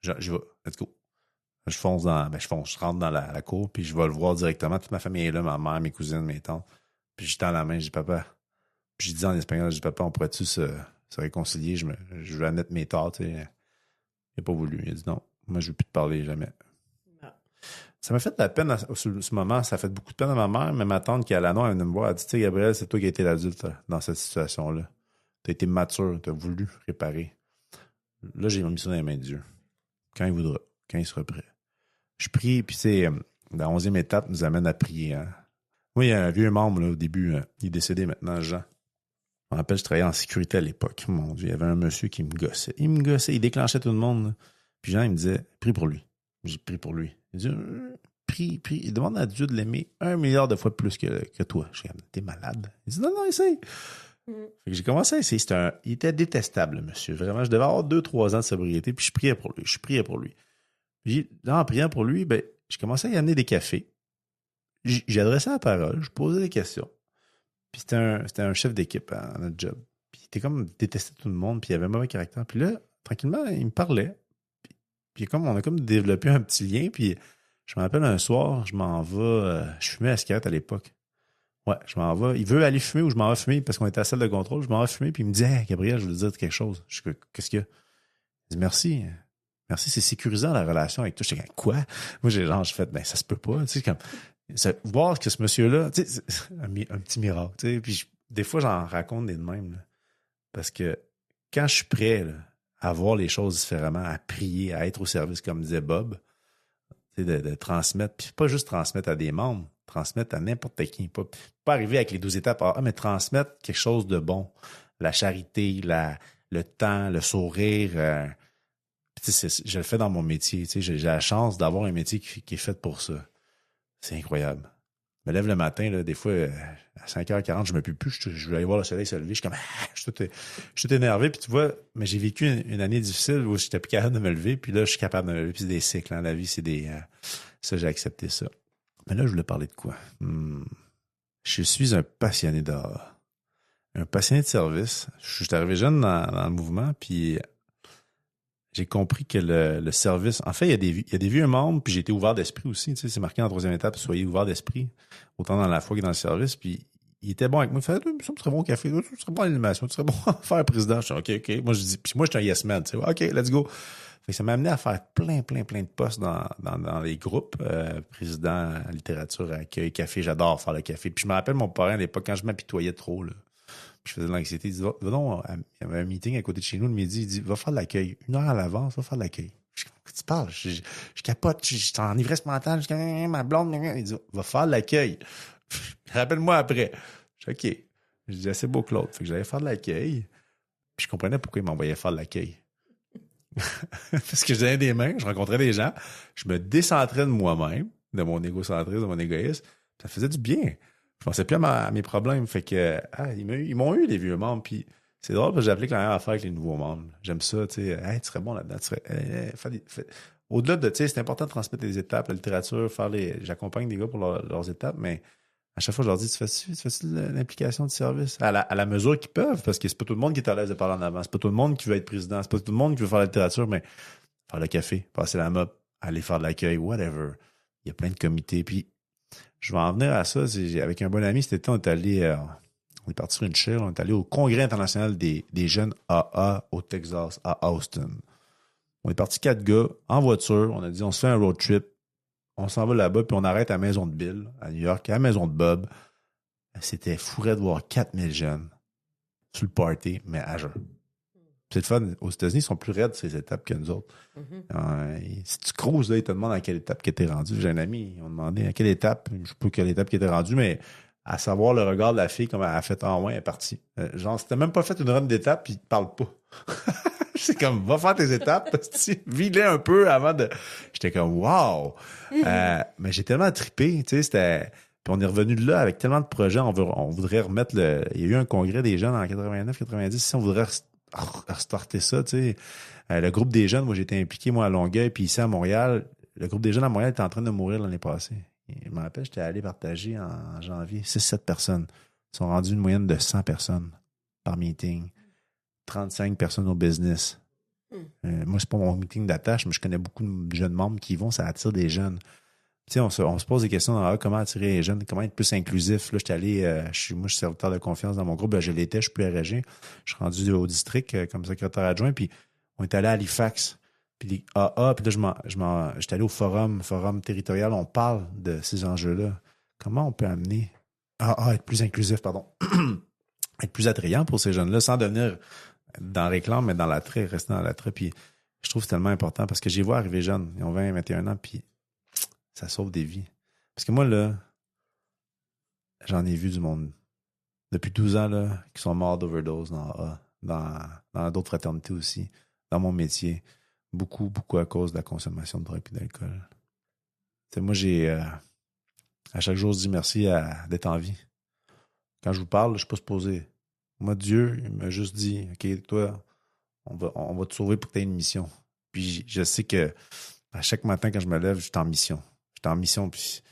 Je vais, let's go. Je rentre dans la cour, puis je vais le voir directement. Toute ma famille est là, ma mère, mes cousines, mes tantes. Puis je tends la main, je dis « Papa. » Puis je dis en espagnol, je dis « Papa, on pourrait-tu se réconcilier, je veux admettre mes torts, tu sais. » Il n'a pas voulu. Il a dit non, moi je veux plus te parler jamais. Non. Ça m'a fait de la peine sur ce moment, ça a fait beaucoup de peine à ma mère, mais ma tante qui est à la noire, elle venait me voir, elle dit, tu sais, Gabriel, c'est toi qui as été l'adulte dans cette situation-là. Tu as été mature, tu as voulu réparer. Là, j'ai mis ça dans les mains de Dieu. Quand il voudra, quand il sera prêt. Je prie, puis c'est la 11e étape nous amène à prier. Hein. Moi, il y a un vieux membre là, au début, il est décédé maintenant, Jean. Je me rappelle, je travaillais en sécurité à l'époque. Mon Dieu, il y avait un monsieur qui me gossait. Il déclenchait tout le monde. Là. Puis Jean, il me disait, prie pour lui. J'ai prié pour lui. Il dit, prie. Il demande à Dieu de l'aimer 1 milliard de fois plus que toi. Je dis, t'es malade. Il dit, non, essaye. Fait que j'ai commencé à essayer. Il était détestable, monsieur. Vraiment, je devais avoir 2-3 ans de sobriété, puis je priais pour lui. Puis, en priant pour lui, ben, je commençais à y amener des cafés. J'ai adressé la parole, je posais des questions. Puis c'était un chef d'équipe à notre job. Puis il était comme détesté tout le monde, puis il avait un mauvais caractère. Puis là, tranquillement, il me parlait. Puis on a comme développé un petit lien. Puis je me rappelle un soir, je m'en vais. Je fumais la cigarette à l'époque. Ouais, je m'en vais. Il veut aller fumer ou je m'en vais fumer parce qu'on était à la salle de contrôle. Je m'en vais fumer. Puis il me dit, hey, Gabriel, je veux te dire quelque chose. Je dis, qu'est-ce qu'il y a? Il dit, merci. Merci, c'est sécurisant la relation avec toi. Je dis, quoi? Moi, j'ai fait, ben, ça se peut pas. Tu sais, comme. Voir que ce monsieur-là, tu sais, un petit miracle, tu sais, puis des fois, j'en raconte des de même, là, parce que quand je suis prêt là, à voir les choses différemment, à prier, à être au service, comme disait Bob, tu sais, de transmettre, puis pas juste transmettre à des membres, transmettre à n'importe qui, pas arriver avec les 12 étapes, mais transmettre quelque chose de bon, la charité, le temps, le sourire, tu sais, je le fais dans mon métier, tu sais, j'ai la chance d'avoir un métier qui est fait pour ça. C'est incroyable. Je me lève le matin, là, des fois, à 5h40, je ne me pue plus. Je vais aller voir le soleil se lever. Je suis comme, je suis tout énervé. Puis tu vois, mais j'ai vécu une année difficile où je n'étais plus capable de me lever. Puis là, je suis capable de me lever. Puis c'est des cycles. Hein, la vie, c'est des... ça, j'ai accepté ça. Mais là, je voulais parler de quoi? Je suis un passionné d'art. Un passionné de service. Je suis arrivé jeune dans le mouvement. Puis... j'ai compris que le service... En fait, il y a des vieux membres, puis j'ai été ouvert d'esprit aussi. Tu sais, c'est marqué en 3e étape, soyez ouvert d'esprit, autant dans la foi que dans le service. Puis il était bon avec moi. Il fait, ça me serait bon au café, ça serait bon à l'animation, tu serais bon à faire président. Je dis, OK. Moi, je dis, puis moi, je suis un yes man. Tu sais, OK, let's go. Fait que ça m'a amené à faire plein de postes dans les groupes. Président, littérature, accueil, café. J'adore faire le café. Puis je me rappelle mon parrain à l'époque, quand je m'apitoyais trop, là. Je faisais de l'anxiété. Il dit, va donc, il y avait un meeting à côté de chez nous le midi. Il dit, va faire de l'accueil. 1 heure à l'avance, va faire de l'accueil. Je dis, qu'est-ce que tu parles? Je capote, je suis en ivresse mentale. Je dis, ma blonde. Il dit, va faire de l'accueil. Rappelle-moi après. Je dis, OK. Je dis, c'est beau, Claude. Fait que j'allais faire de l'accueil. Puis je comprenais pourquoi il m'envoyait faire de l'accueil. Parce que je donnais des mains, je rencontrais des gens, je me décentrais de moi-même, de mon égocentrisme, de mon égoïsme. Ça faisait du bien. Je pensais plus à mes problèmes. Fait que, ils m'ont eu, les vieux membres. Puis c'est drôle parce que j'applique la même affaire avec les nouveaux membres. J'aime ça, tu sais. Hey, tu serais bon là-dedans. Au-delà de, tu sais, c'est important de transmettre les étapes, la littérature, j'accompagne des gars pour leurs étapes, mais à chaque fois, je leur dis, tu fais-tu l'implication de service? À la mesure qu'ils peuvent, parce que c'est pas tout le monde qui est à l'aise de parler en avant. C'est pas tout le monde qui veut être président. C'est pas tout le monde qui veut faire la littérature, mais faire le café, passer la mop, aller faire de l'accueil, whatever. Il y a plein de comités. Puis, je vais en venir à ça. Avec un bon ami, cet été, on est parti sur une chaire, on est allé au Congrès international des jeunes AA au Texas, à Austin. On est parti 4 gars en voiture. On a dit, on se fait un road trip. On s'en va là-bas, puis on arrête à la maison de Bill, à New York, à la maison de Bob. C'était fourré de voir 4000 jeunes sur le party, mais à jeun. C'est le fun. Aux États-Unis, ils sont plus raides ces étapes que nous autres. Si tu cruises, là, ils te demandent à quelle étape qui était rendu. J'ai un ami, ils ont demandé à quelle étape, je sais pas quelle étape qui était rendue, mais à savoir le regard de la fille, comme elle a fait en moins, elle est partie. Genre, c'était même pas fait une run d'étape, puis il te parle pas. C'est comme, va faire tes étapes, vis-les un peu avant de... J'étais comme, wow! Mais j'ai tellement trippé, tu sais, c'était... Puis on est revenu de là avec tellement de projets, on voudrait remettre il y a eu un congrès des jeunes en 89-90, si on voudrait restarter ça, tu sais. Le groupe des jeunes, moi, j'étais impliqué, moi, à Longueuil, puis ici à Montréal, le groupe des jeunes à Montréal était en train de mourir l'année passée. Et je me rappelle, j'étais allé partager en janvier 6-7 personnes. Ils sont rendus une moyenne de 100 personnes par meeting. 35 personnes au business. Moi, c'est pas mon meeting d'attache, mais je connais beaucoup de jeunes membres qui y vont, ça attire des jeunes. Tu sais, on se pose des questions dans comment attirer les jeunes, comment être plus inclusif. Là, j'étais allé, moi, je suis serviteur de confiance dans mon groupe, je l'étais, je suis plus RG. Je suis rendu au district comme secrétaire adjoint, puis on est allé à Halifax, puis les AA, puis là, j'étais allé au forum territorial, on parle de ces enjeux-là. Comment on peut amener être plus inclusif, être plus attrayant pour ces jeunes-là, sans devenir dans la réclame, mais dans l'attrait, rester dans l'attrait. Puis je trouve que c'est tellement important parce que j'y vois arriver jeunes, ils ont 20, 21 ans, puis ça sauve des vies. Parce que moi, là, j'en ai vu du monde depuis 12 ans, là, qui sont morts d'overdose dans d'autres fraternités aussi, dans mon métier. Beaucoup à cause de la consommation de drogue et d'alcool. moi, à chaque jour, je dis merci d'être en vie. Quand je vous parle, je ne suis pas supposé. Moi, Dieu, il m'a juste dit, OK, toi, on va te sauver pour que tu aies une mission. Puis je sais que à chaque matin, quand je me lève, je suis en mission. Je suis en mission, puis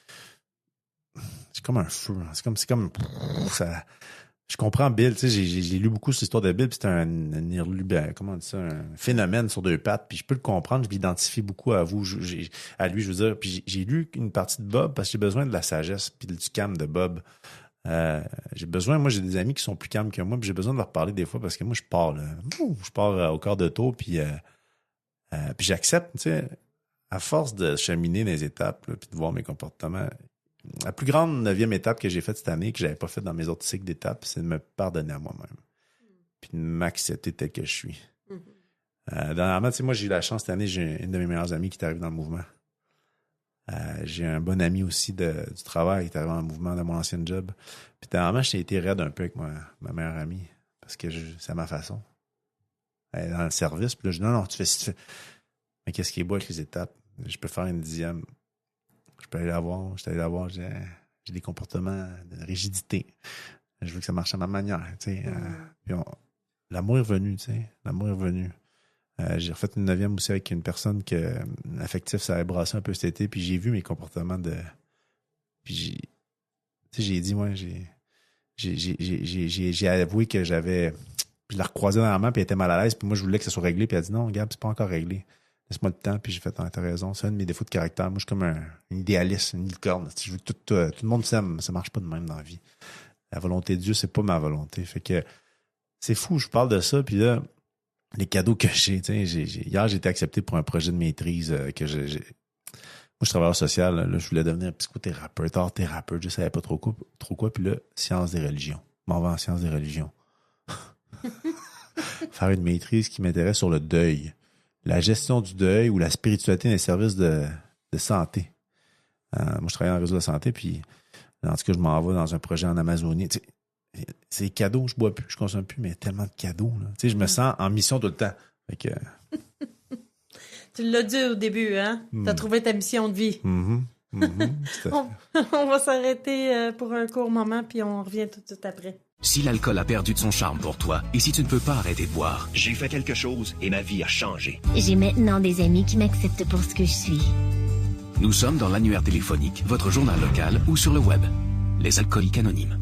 c'est comme un feu. Hein. C'est comme ça. Je comprends Bill, tu sais, j'ai lu beaucoup cette histoire de Bill, puis c'était comment on dit ça, un phénomène sur deux pattes, puis je peux le comprendre, je m'identifie beaucoup à vous, à lui, je veux dire, puis j'ai lu une partie de Bob parce que j'ai besoin de la sagesse puis du calme de Bob. J'ai des amis qui sont plus calmes que moi, puis j'ai besoin de leur parler des fois parce que moi, je pars au quart de tour, puis j'accepte, tu sais, à force de cheminer dans les étapes, là, puis de voir mes comportements. La plus grande 9e étape que j'ai faite cette année, que je n'avais pas faite dans mes autres cycles d'étapes, c'est de me pardonner à moi-même. Puis de m'accepter tel que je suis. Dernièrement, tu sais, moi, j'ai eu la chance cette année, j'ai une de mes meilleures amies qui est arrivée dans le mouvement. J'ai un bon ami aussi du travail qui est arrivé dans le mouvement de mon ancien job. Puis dernièrement, j'ai été raide un peu avec ma meilleure amie. Parce que c'est à ma façon. Elle est dans le service. Puis là, je dis non, tu fais. Mais qu'est-ce qui est beau avec les étapes? Je peux faire une 10e. Je peux aller la voir. J'ai des comportements de rigidité. Je veux que ça marche à ma manière. Tu sais. Puis l'amour est revenu. Tu sais. L'amour est revenu. J'ai refait une 9e aussi avec une personne que l'affectif, ça avait brassé un peu cet été. Puis j'ai vu mes comportements de. Puis j'ai dit, moi, j'ai avoué que j'avais. Puis je la recroisais dans la main, puis elle était mal à l'aise. Puis moi, je voulais que ça soit réglé. Puis elle a dit non, Gab, c'est pas encore réglé. Laisse-moi le temps. Puis j'ai fait, t'as raison. C'est un de mes défauts de caractère. Moi, je suis comme un idéaliste, une licorne. Je veux que tout le monde s'aime. Ça marche pas de même dans la vie. La volonté de Dieu, c'est pas ma volonté. Fait que c'est fou, je parle de ça. Puis là, les cadeaux que j'ai, tu sais, hier, j'ai été accepté pour un projet de maîtrise que j'ai. Moi, je suis travailleur social. Là, je voulais devenir psychothérapeute, art-thérapeute. Je savais pas trop quoi. Puis là, sciences des religions. M'en vais en sciences des religions. Faire une maîtrise qui m'intéresse sur le deuil. La gestion du deuil ou la spiritualité dans les services de santé. Moi, je travaille en réseau de santé, puis en tout cas, je m'en vais dans un projet en Amazonie. Tu sais, c'est des cadeaux, je bois plus, je consomme plus, mais tellement de cadeaux. Là. Tu sais, je me sens en mission tout le temps. Fait que... Tu l'as dit au début, hein? Tu as trouvé ta mission de vie. On va s'arrêter pour un court moment, puis on revient tout de suite après. Si l'alcool a perdu de son charme pour toi, et si tu ne peux pas arrêter de boire, j'ai fait quelque chose et ma vie a changé. J'ai maintenant des amis qui m'acceptent pour ce que je suis. Nous sommes dans l'annuaire téléphonique, votre journal local ou sur le web. Les Alcooliques Anonymes.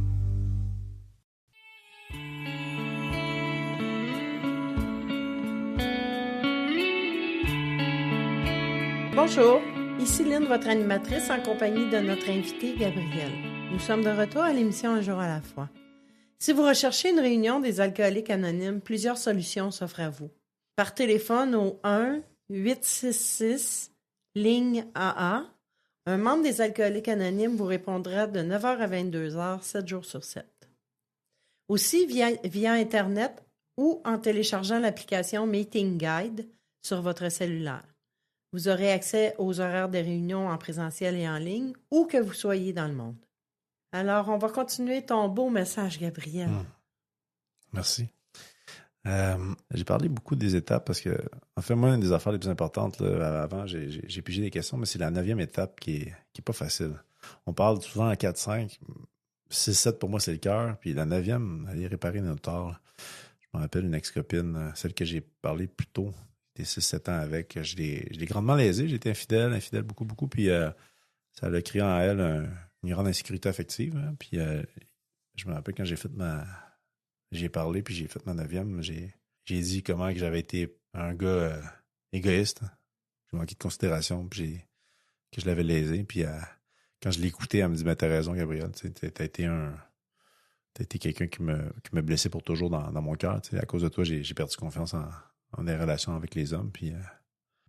Bonjour, ici Lynn, votre animatrice, en compagnie de notre invité Gabriel. Nous sommes de retour à l'émission Un jour à la fois. Si vous recherchez une réunion des Alcooliques Anonymes, plusieurs solutions s'offrent à vous. Par téléphone au 1-866 ligne AA, un membre des Alcooliques Anonymes vous répondra de 9h à 22h, 7 jours sur 7. Aussi via Internet ou en téléchargeant l'application Meeting Guide sur votre cellulaire. Vous aurez accès aux horaires des réunions en présentiel et en ligne, où que vous soyez dans le monde. Alors, on va continuer ton beau message, Gabriel. Merci. J'ai parlé beaucoup des étapes parce que, en fait, moi, une des affaires les plus importantes, là, avant, j'ai pigé des questions, mais c'est la 9e étape qui est pas facile. On parle souvent à 4-5. 6-7, pour moi, c'est le cœur. Puis la 9e, aller réparer notre tort. Je me rappelle une ex-copine, celle que j'ai parlé plus tôt, des 6-7 ans avec. Je l'ai grandement lésée. J'ai été infidèle beaucoup, beaucoup. Puis ça a créé en elle une grande insécurité affective. Hein. Puis je me rappelle quand j'ai parlé, puis j'ai fait ma 9e, j'ai dit comment que j'avais été un gars égoïste. J'ai manqué de considération, puis que je l'avais lésé. Puis quand je l'ai écouté, elle me dit, t'as raison, Gabriel. T'as été quelqu'un qui m'a blessé pour toujours dans mon cœur. À cause de toi, j'ai perdu confiance en des relations avec les hommes. Puis là,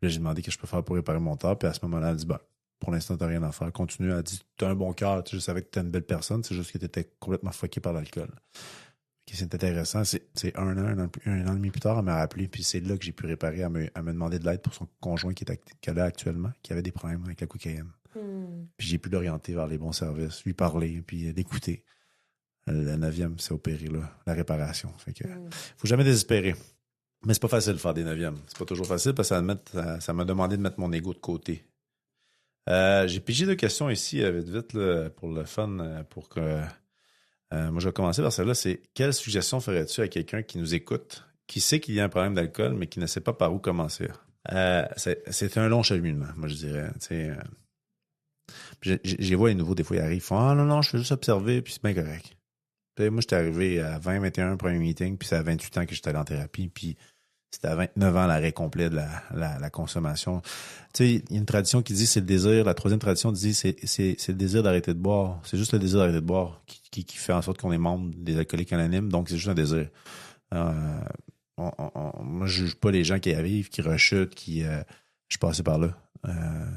j'ai demandé ce que je peux faire pour réparer mon tort. Puis à ce moment-là, elle dit, pour l'instant, t'as rien à faire. Continue. Elle dit, t'as un bon cœur. Je savais que t'es une belle personne. C'est juste que t'étais complètement fucké par l'alcool. C'est intéressant. C'est un an et demi plus tard, elle m'a rappelé. Puis c'est là que j'ai pu réparer. Elle me demander de l'aide pour son conjoint qu'elle a actuellement, qui avait des problèmes avec la cocaïne. Puis j'ai pu l'orienter vers les bons services, lui parler, puis l'écouter. La 9e, c'est opéré, là, la réparation. Fait que faut jamais désespérer. Mais c'est pas facile de faire des 9e. C'est pas toujours facile parce que ça m'a demandé de mettre mon ego de côté. J'ai pigé 2 questions ici, vite, vite, là, pour le fun, pour que... moi, je vais commencer par celle-là. C'est quelle suggestion ferais-tu à quelqu'un qui nous écoute, qui sait qu'il y a un problème d'alcool, mais qui ne sait pas par où commencer? C'est un long cheminement, moi, je dirais. J'y vois les nouveaux, des fois, ils arrivent, ils font « Ah non, je fais juste observer, puis c'est bien correct. » Moi, j'étais arrivé à 20, 21, premier meeting, puis c'est à 28 ans que j'étais allé en thérapie, puis c'était à 29 ans l'arrêt complet de la consommation. Tu sais, il y a une tradition qui dit c'est le désir. La troisième tradition dit c'est le désir d'arrêter de boire. C'est juste le désir d'arrêter de boire qui fait en sorte qu'on est membre des alcooliques anonymes. Donc, c'est juste un désir. Moi, je juge pas les gens qui arrivent, qui rechutent, je suis passé par là.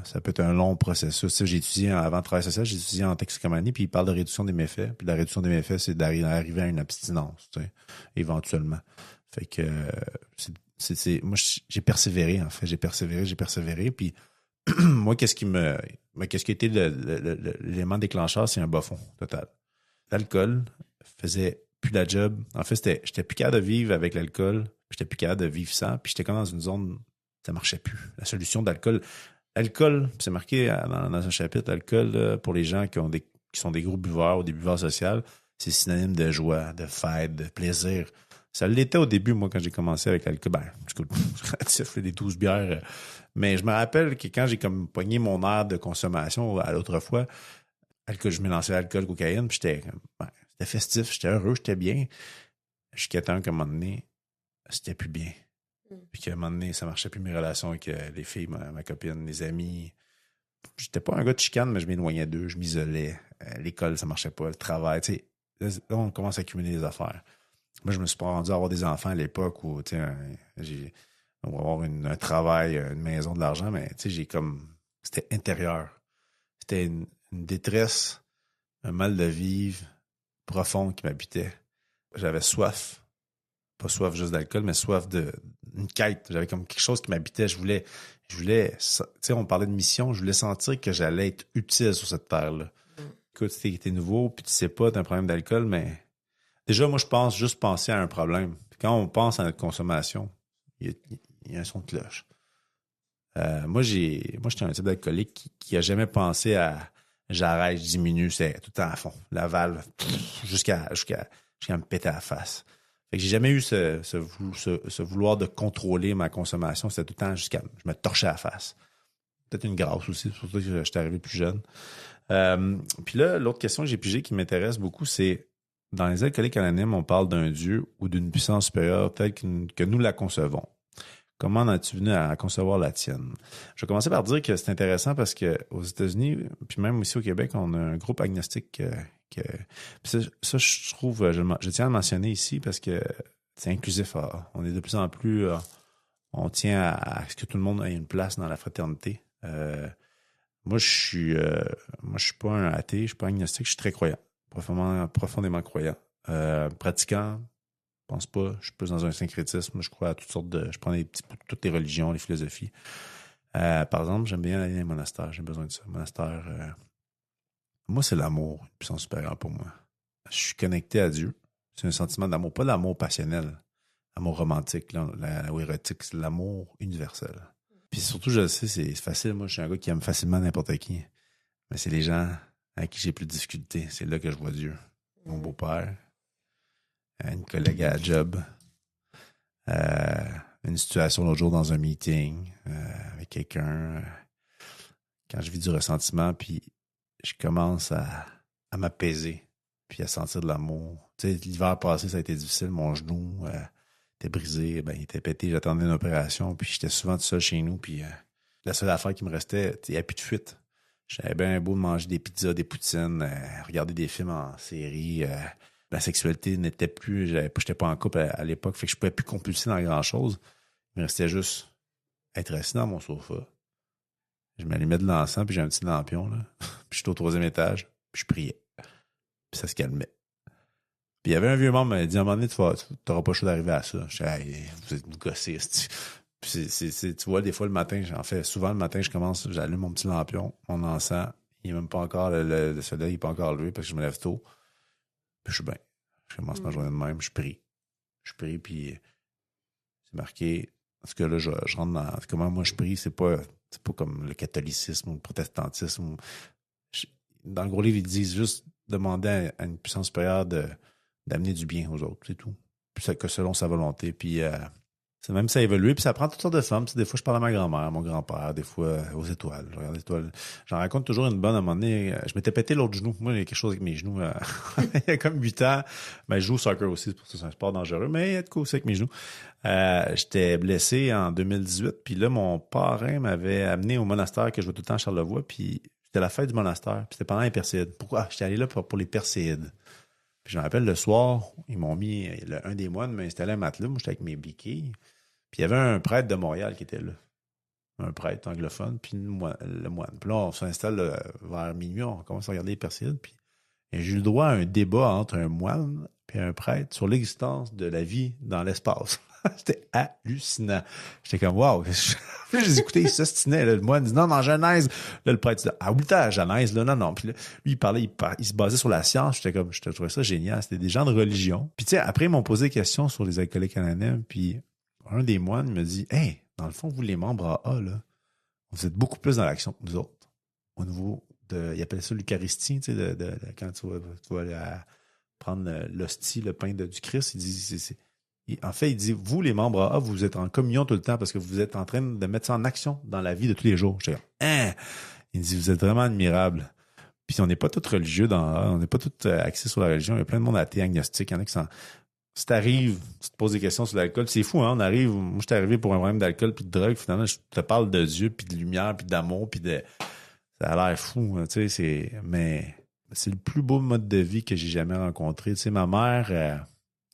Ça peut être un long processus. Tu sais, j'ai étudié avant le travail social, j'ai étudié en toxicomanie, puis il parle de réduction des méfaits. Puis la réduction des méfaits, c'est d'arriver à une abstinence, tu sais, éventuellement. Fait que moi, j'ai persévéré, en fait. J'ai persévéré. Puis moi, qu'est-ce qui a été l'élément déclencheur, c'est un bas fond total. L'alcool faisait plus la job. En fait, j'étais plus capable de vivre avec l'alcool, puis j'étais plus capable de vivre sans, puis j'étais comme dans une zone, ça marchait plus. La solution d'alcool. L'alcool, c'est marqué dans un chapitre, l'alcool, là, pour les gens qui sont des gros buveurs ou des buveurs sociaux, c'est synonyme de joie, de fête, de plaisir. Ça l'était au début, moi, quand j'ai commencé avec l'alcool. Relatif, des 12 bières. Mais je me rappelle que quand j'ai comme pogné mon air de consommation à l'autre fois, je mélançais alcool, cocaïne, puis c'était festif, j'étais heureux, j'étais bien. Jusqu'à temps qu'à un moment donné, c'était plus bien. Puis qu'à un moment donné, ça marchait plus mes relations avec les filles, ma copine, les amis. J'étais pas un gars de chicane, mais je m'éloignais d'eux, je m'isolais. L'école, ça marchait pas, le travail, tu sais. Là, on commence à accumuler les affaires. Moi, je me suis pas rendu à avoir des enfants à l'époque où, tu sais, on va avoir un travail, une maison, de l'argent, mais tu sais, c'était intérieur. C'était une détresse, un mal de vivre profond qui m'habitait. J'avais soif. Pas soif juste d'alcool, mais soif d'une quête. J'avais comme quelque chose qui m'habitait. Je voulais, tu sais, on parlait de mission, je voulais sentir que j'allais être utile sur cette terre-là. Écoute, t'es nouveau, puis tu sais pas, t'as un problème d'alcool, mais déjà, moi, je pense juste penser à un problème. Puis quand on pense à notre consommation, il y a un son de cloche. Moi, j'étais un type d'alcoolique qui a jamais pensé à j'arrête, je diminue, c'est tout le temps à fond. La valve, jusqu'à me péter à la face. Fait que j'ai jamais eu ce vouloir de contrôler ma consommation. C'était tout le temps je me torchais à la face. Peut-être une grâce aussi, surtout que j'étais arrivé plus jeune. Puis là, l'autre question que j'ai pigée qui m'intéresse beaucoup, c'est dans les alcooliques anonymes, on parle d'un Dieu ou d'une puissance supérieure telle que nous la concevons. Comment en as-tu venu à concevoir la tienne? Je vais commencer par dire que c'est intéressant parce que aux États-Unis, puis même ici au Québec, on a un groupe agnostique ça, je trouve, je tiens à le mentionner ici parce que c'est inclusif. On est de plus en plus, on tient à ce que tout le monde ait une place dans la fraternité. Moi, je suis pas un athée, je suis pas agnostique, je suis très croyant, profondément croyant. Pratiquant, je pense pas, je suis plus dans un syncrétisme, je crois à toutes sortes je prends des petits bouts de toutes les religions, les philosophies. Par exemple, j'aime bien aller dans les monastères, j'ai besoin de ça. Monastère, moi, c'est l'amour, une puissance supérieure pour moi. Je suis connecté à Dieu. C'est un sentiment d'amour, pas l'amour passionnel, l'amour romantique, ou érotique, c'est l'amour universel. Puis surtout, je le sais, c'est facile. Moi, je suis un gars qui aime facilement n'importe qui. Mais c'est les gens avec qui j'ai plus de difficultés. C'est là que je vois Dieu. Mon beau-père, une collègue à la job, une situation l'autre jour dans un meeting avec quelqu'un, quand je vis du ressentiment, puis je commence à m'apaiser, puis à sentir de l'amour. Tu sais, l'hiver passé, ça a été difficile. Mon genou était brisé, il était pété. J'attendais une opération, puis j'étais souvent tout seul chez nous. Puis la seule affaire qui me restait, il n'y avait plus de fuite. J'avais bien beau de manger des pizzas, des poutines, regarder des films en série. La sexualité n'était plus... J'étais pas en couple à l'époque, fait que je pouvais plus compulser dans grand-chose. Il me restait juste être assis dans mon sofa. Je m'allumais de l'encens, puis j'ai un petit lampion, là. Puis j'étais au 3e étage, puis je priais. Puis ça se calmait. Puis il y avait un vieux membre qui m'a dit, à un moment donné, tu n'auras pas le choix d'arriver à ça. Je disais, hey, vous gossez. Puis tu vois, des fois, le matin, souvent le matin, j'allume mon petit lampion, mon encens. Il n'est même pas encore, le soleil n'est pas encore levé parce que je me lève tôt. Puis je suis bien. Je commence ma journée de même, je prie. Puis c'est marqué, Parce que là, je rentre dans comment moi je prie, c'est pas comme le catholicisme ou le protestantisme. Dans le gros livre, ils disent juste demander à une puissance supérieure d'amener du bien aux autres, c'est tout. Puis que selon sa volonté. Puis même ça a évolué, puis ça prend toutes sortes de formes. Des fois, je parle à ma grand-mère, à mon grand-père, des fois aux étoiles. Je regarde les étoiles. J'en raconte toujours une bonne à un moment donné. Je m'étais pété l'autre genou. Moi, il y a quelque chose avec mes genoux. Il y a comme 8 ans. Je joue au soccer aussi, pour ça, c'est un sport dangereux, mais il y a de quoi aussi avec mes genoux. J'étais blessé en 2018, puis là, mon parrain m'avait amené au monastère que je vois tout le temps à Charlevoix, puis c'était la fête du monastère, puis c'était pendant les Perséides. Pourquoi? J'étais allé là pour les Perséides. Puis je me rappelle, le soir, ils m'ont mis, un des moines m'a installé un matelas, moi j'étais avec mes béquilles, puis il y avait un prêtre de Montréal qui était là. Un prêtre anglophone, puis le moine. Puis là, on s'installe vers minuit, on commence à regarder les Perséides, puis j'ai eu le droit à un débat entre un moine et un prêtre sur l'existence de la vie dans l'espace. C'était hallucinant. J'étais comme, wow. Je les écoutais, ils s'ostinaient. Le moine dit, non, dans Genèse. Là, le prêtre dit, ah oui, t'as Genèse, là, non. Puis là, lui, il parlait, il se basait sur la science. Je trouvais ça génial. C'était des gens de religion. Puis tu sais, après, ils m'ont posé des questions sur les alcooliques anonymes. Puis un des moines me dit, hey, dans le fond, vous, les membres AA, là, vous êtes beaucoup plus dans l'action que nous autres. Au niveau il appelle ça l'Eucharistie, tu sais, quand tu vas aller prendre l'hostie, le pain du Christ, il dit, en fait, il dit, vous, les membres AA, vous êtes en communion tout le temps parce que vous êtes en train de mettre ça en action dans la vie de tous les jours. J'étais comme, hein? Il dit, vous êtes vraiment admirables. Puis on n'est pas tous religieux dans AA, on n'est pas tous axés sur la religion. Il y a plein de monde athée, agnostique. Il y en a qui sont... Si t'arrives, tu te poses des questions sur l'alcool, c'est fou, hein? Moi, j'étais arrivé pour un problème d'alcool puis de drogue. Finalement, je te parle de Dieu puis de lumière puis d'amour puis de... Ça a l'air fou, hein, tu sais, mais c'est le plus beau mode de vie que j'ai jamais rencontré. Tu sais, ma mère...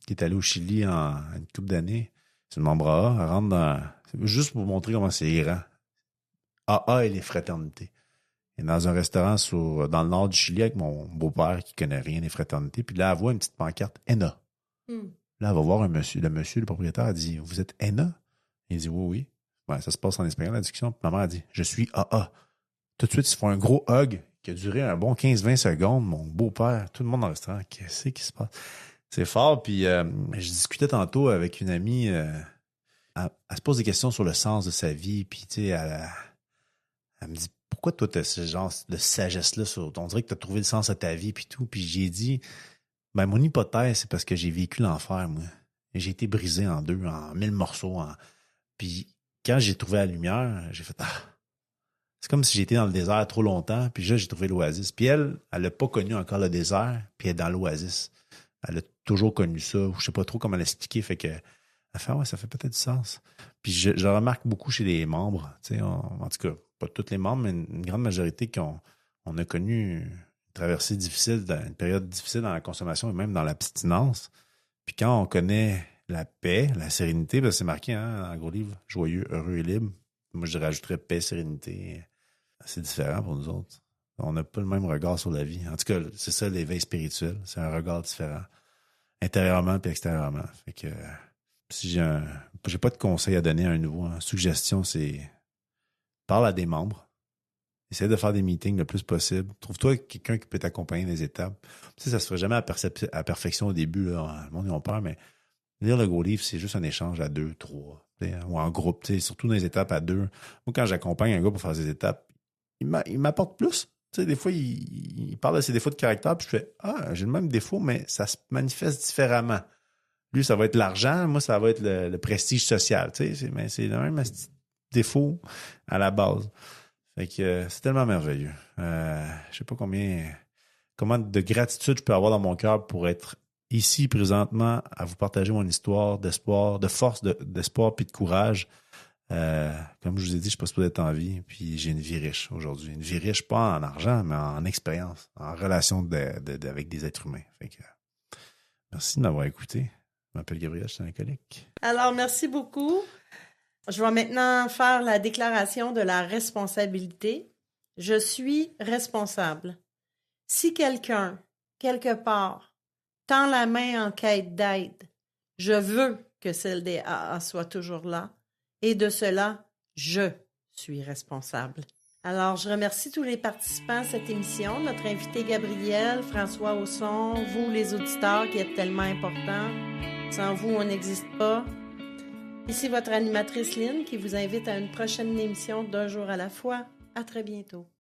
qui est allé au Chili en une couple d'années. C'est une membre AA. Elle rentre dans... Juste pour vous montrer comment c'est grand. AA et les fraternités. Et dans un restaurant dans le nord du Chili avec mon beau-père qui connaît rien des fraternités. Puis là, elle voit une petite pancarte ENA. Là, elle va voir le monsieur, le propriétaire, elle dit, vous êtes ENA? Il dit, oui, oui. Ouais, ça se passe en espagnol, la discussion. Puis ma mère a dit, je suis AA. Tout de suite, ils font un gros hug qui a duré un bon 15-20 secondes. Mon beau-père, tout le monde dans le restaurant, qu'est-ce qui se passe? C'est fort, puis je discutais tantôt avec une amie, elle se pose des questions sur le sens de sa vie, puis tu sais, elle me dit, pourquoi toi t'as ce genre de sagesse-là, on dirait que t'as trouvé le sens à ta vie, puis tout, puis j'ai dit, ben mon hypothèse, c'est parce que j'ai vécu l'enfer, moi. J'ai été brisé en 1000 morceaux, puis quand j'ai trouvé la lumière, j'ai fait, c'est comme si j'étais dans le désert trop longtemps, puis là, j'ai trouvé l'oasis. Puis elle n'a pas connu encore le désert, puis elle est dans l'oasis. Elle a toujours connu ça, ou je sais pas trop comment l'expliquer, fait que elle fait, ouais, ça fait peut-être du sens. Puis je remarque beaucoup chez les membres, tu sais, en tout cas, pas tous les membres, mais une grande majorité on a connu une traversée difficile, une période difficile dans la consommation et même dans l'abstinence. Puis quand on connaît la paix, la sérénité, ben c'est marqué dans le gros livre, joyeux, heureux et libre. Moi, je rajouterais paix, sérénité. C'est différent pour nous autres. On n'a pas le même regard sur la vie. En tout cas, c'est ça l'éveil spirituel. C'est un regard différent. Intérieurement puis extérieurement. Fait que si j'ai pas de conseil à donner à un nouveau. Suggestion, c'est parle à des membres. Essaie de faire des meetings le plus possible. Trouve-toi quelqu'un qui peut t'accompagner dans les étapes. Tu sais, ça se ferait jamais à perfection au début. Là. Le monde, ils ont peur, mais lire le gros livre, c'est juste un échange à 2, 3. Ou en groupe, surtout dans les étapes à 2. Moi, quand j'accompagne un gars pour faire des étapes, il m'apporte plus. Tu sais, des fois, il parle de ses défauts de caractère, puis je fais, j'ai le même défaut, mais ça se manifeste différemment. Lui, ça va être l'argent, moi, ça va être le prestige social. Tu sais, mais c'est le même défaut à la base. Fait que c'est tellement merveilleux. Je sais pas comment de gratitude je peux avoir dans mon cœur pour être ici, présentement, à vous partager mon histoire d'espoir, de force, d'espoir puis de courage. Comme je vous ai dit, je suis pas supposé être en vie, puis j'ai une vie riche aujourd'hui. Une vie riche, pas en argent, mais en expérience, en relation avec des êtres humains. Fait que, merci de m'avoir écouté. Je m'appelle Gabriel, je suis un alcoolique. Alors, merci beaucoup. Je vais maintenant faire la déclaration de la responsabilité. Je suis responsable. Si quelqu'un, quelque part, tend la main en quête d'aide, je veux que celle des AA soit toujours là. Et de cela, je suis responsable. Alors, je remercie tous les participants à cette émission, notre invité Gabriel, François Ausson, vous les auditeurs qui êtes tellement importants. Sans vous, on n'existe pas. Ici votre animatrice Lynn qui vous invite à une prochaine émission d'Un jour à la fois. À très bientôt.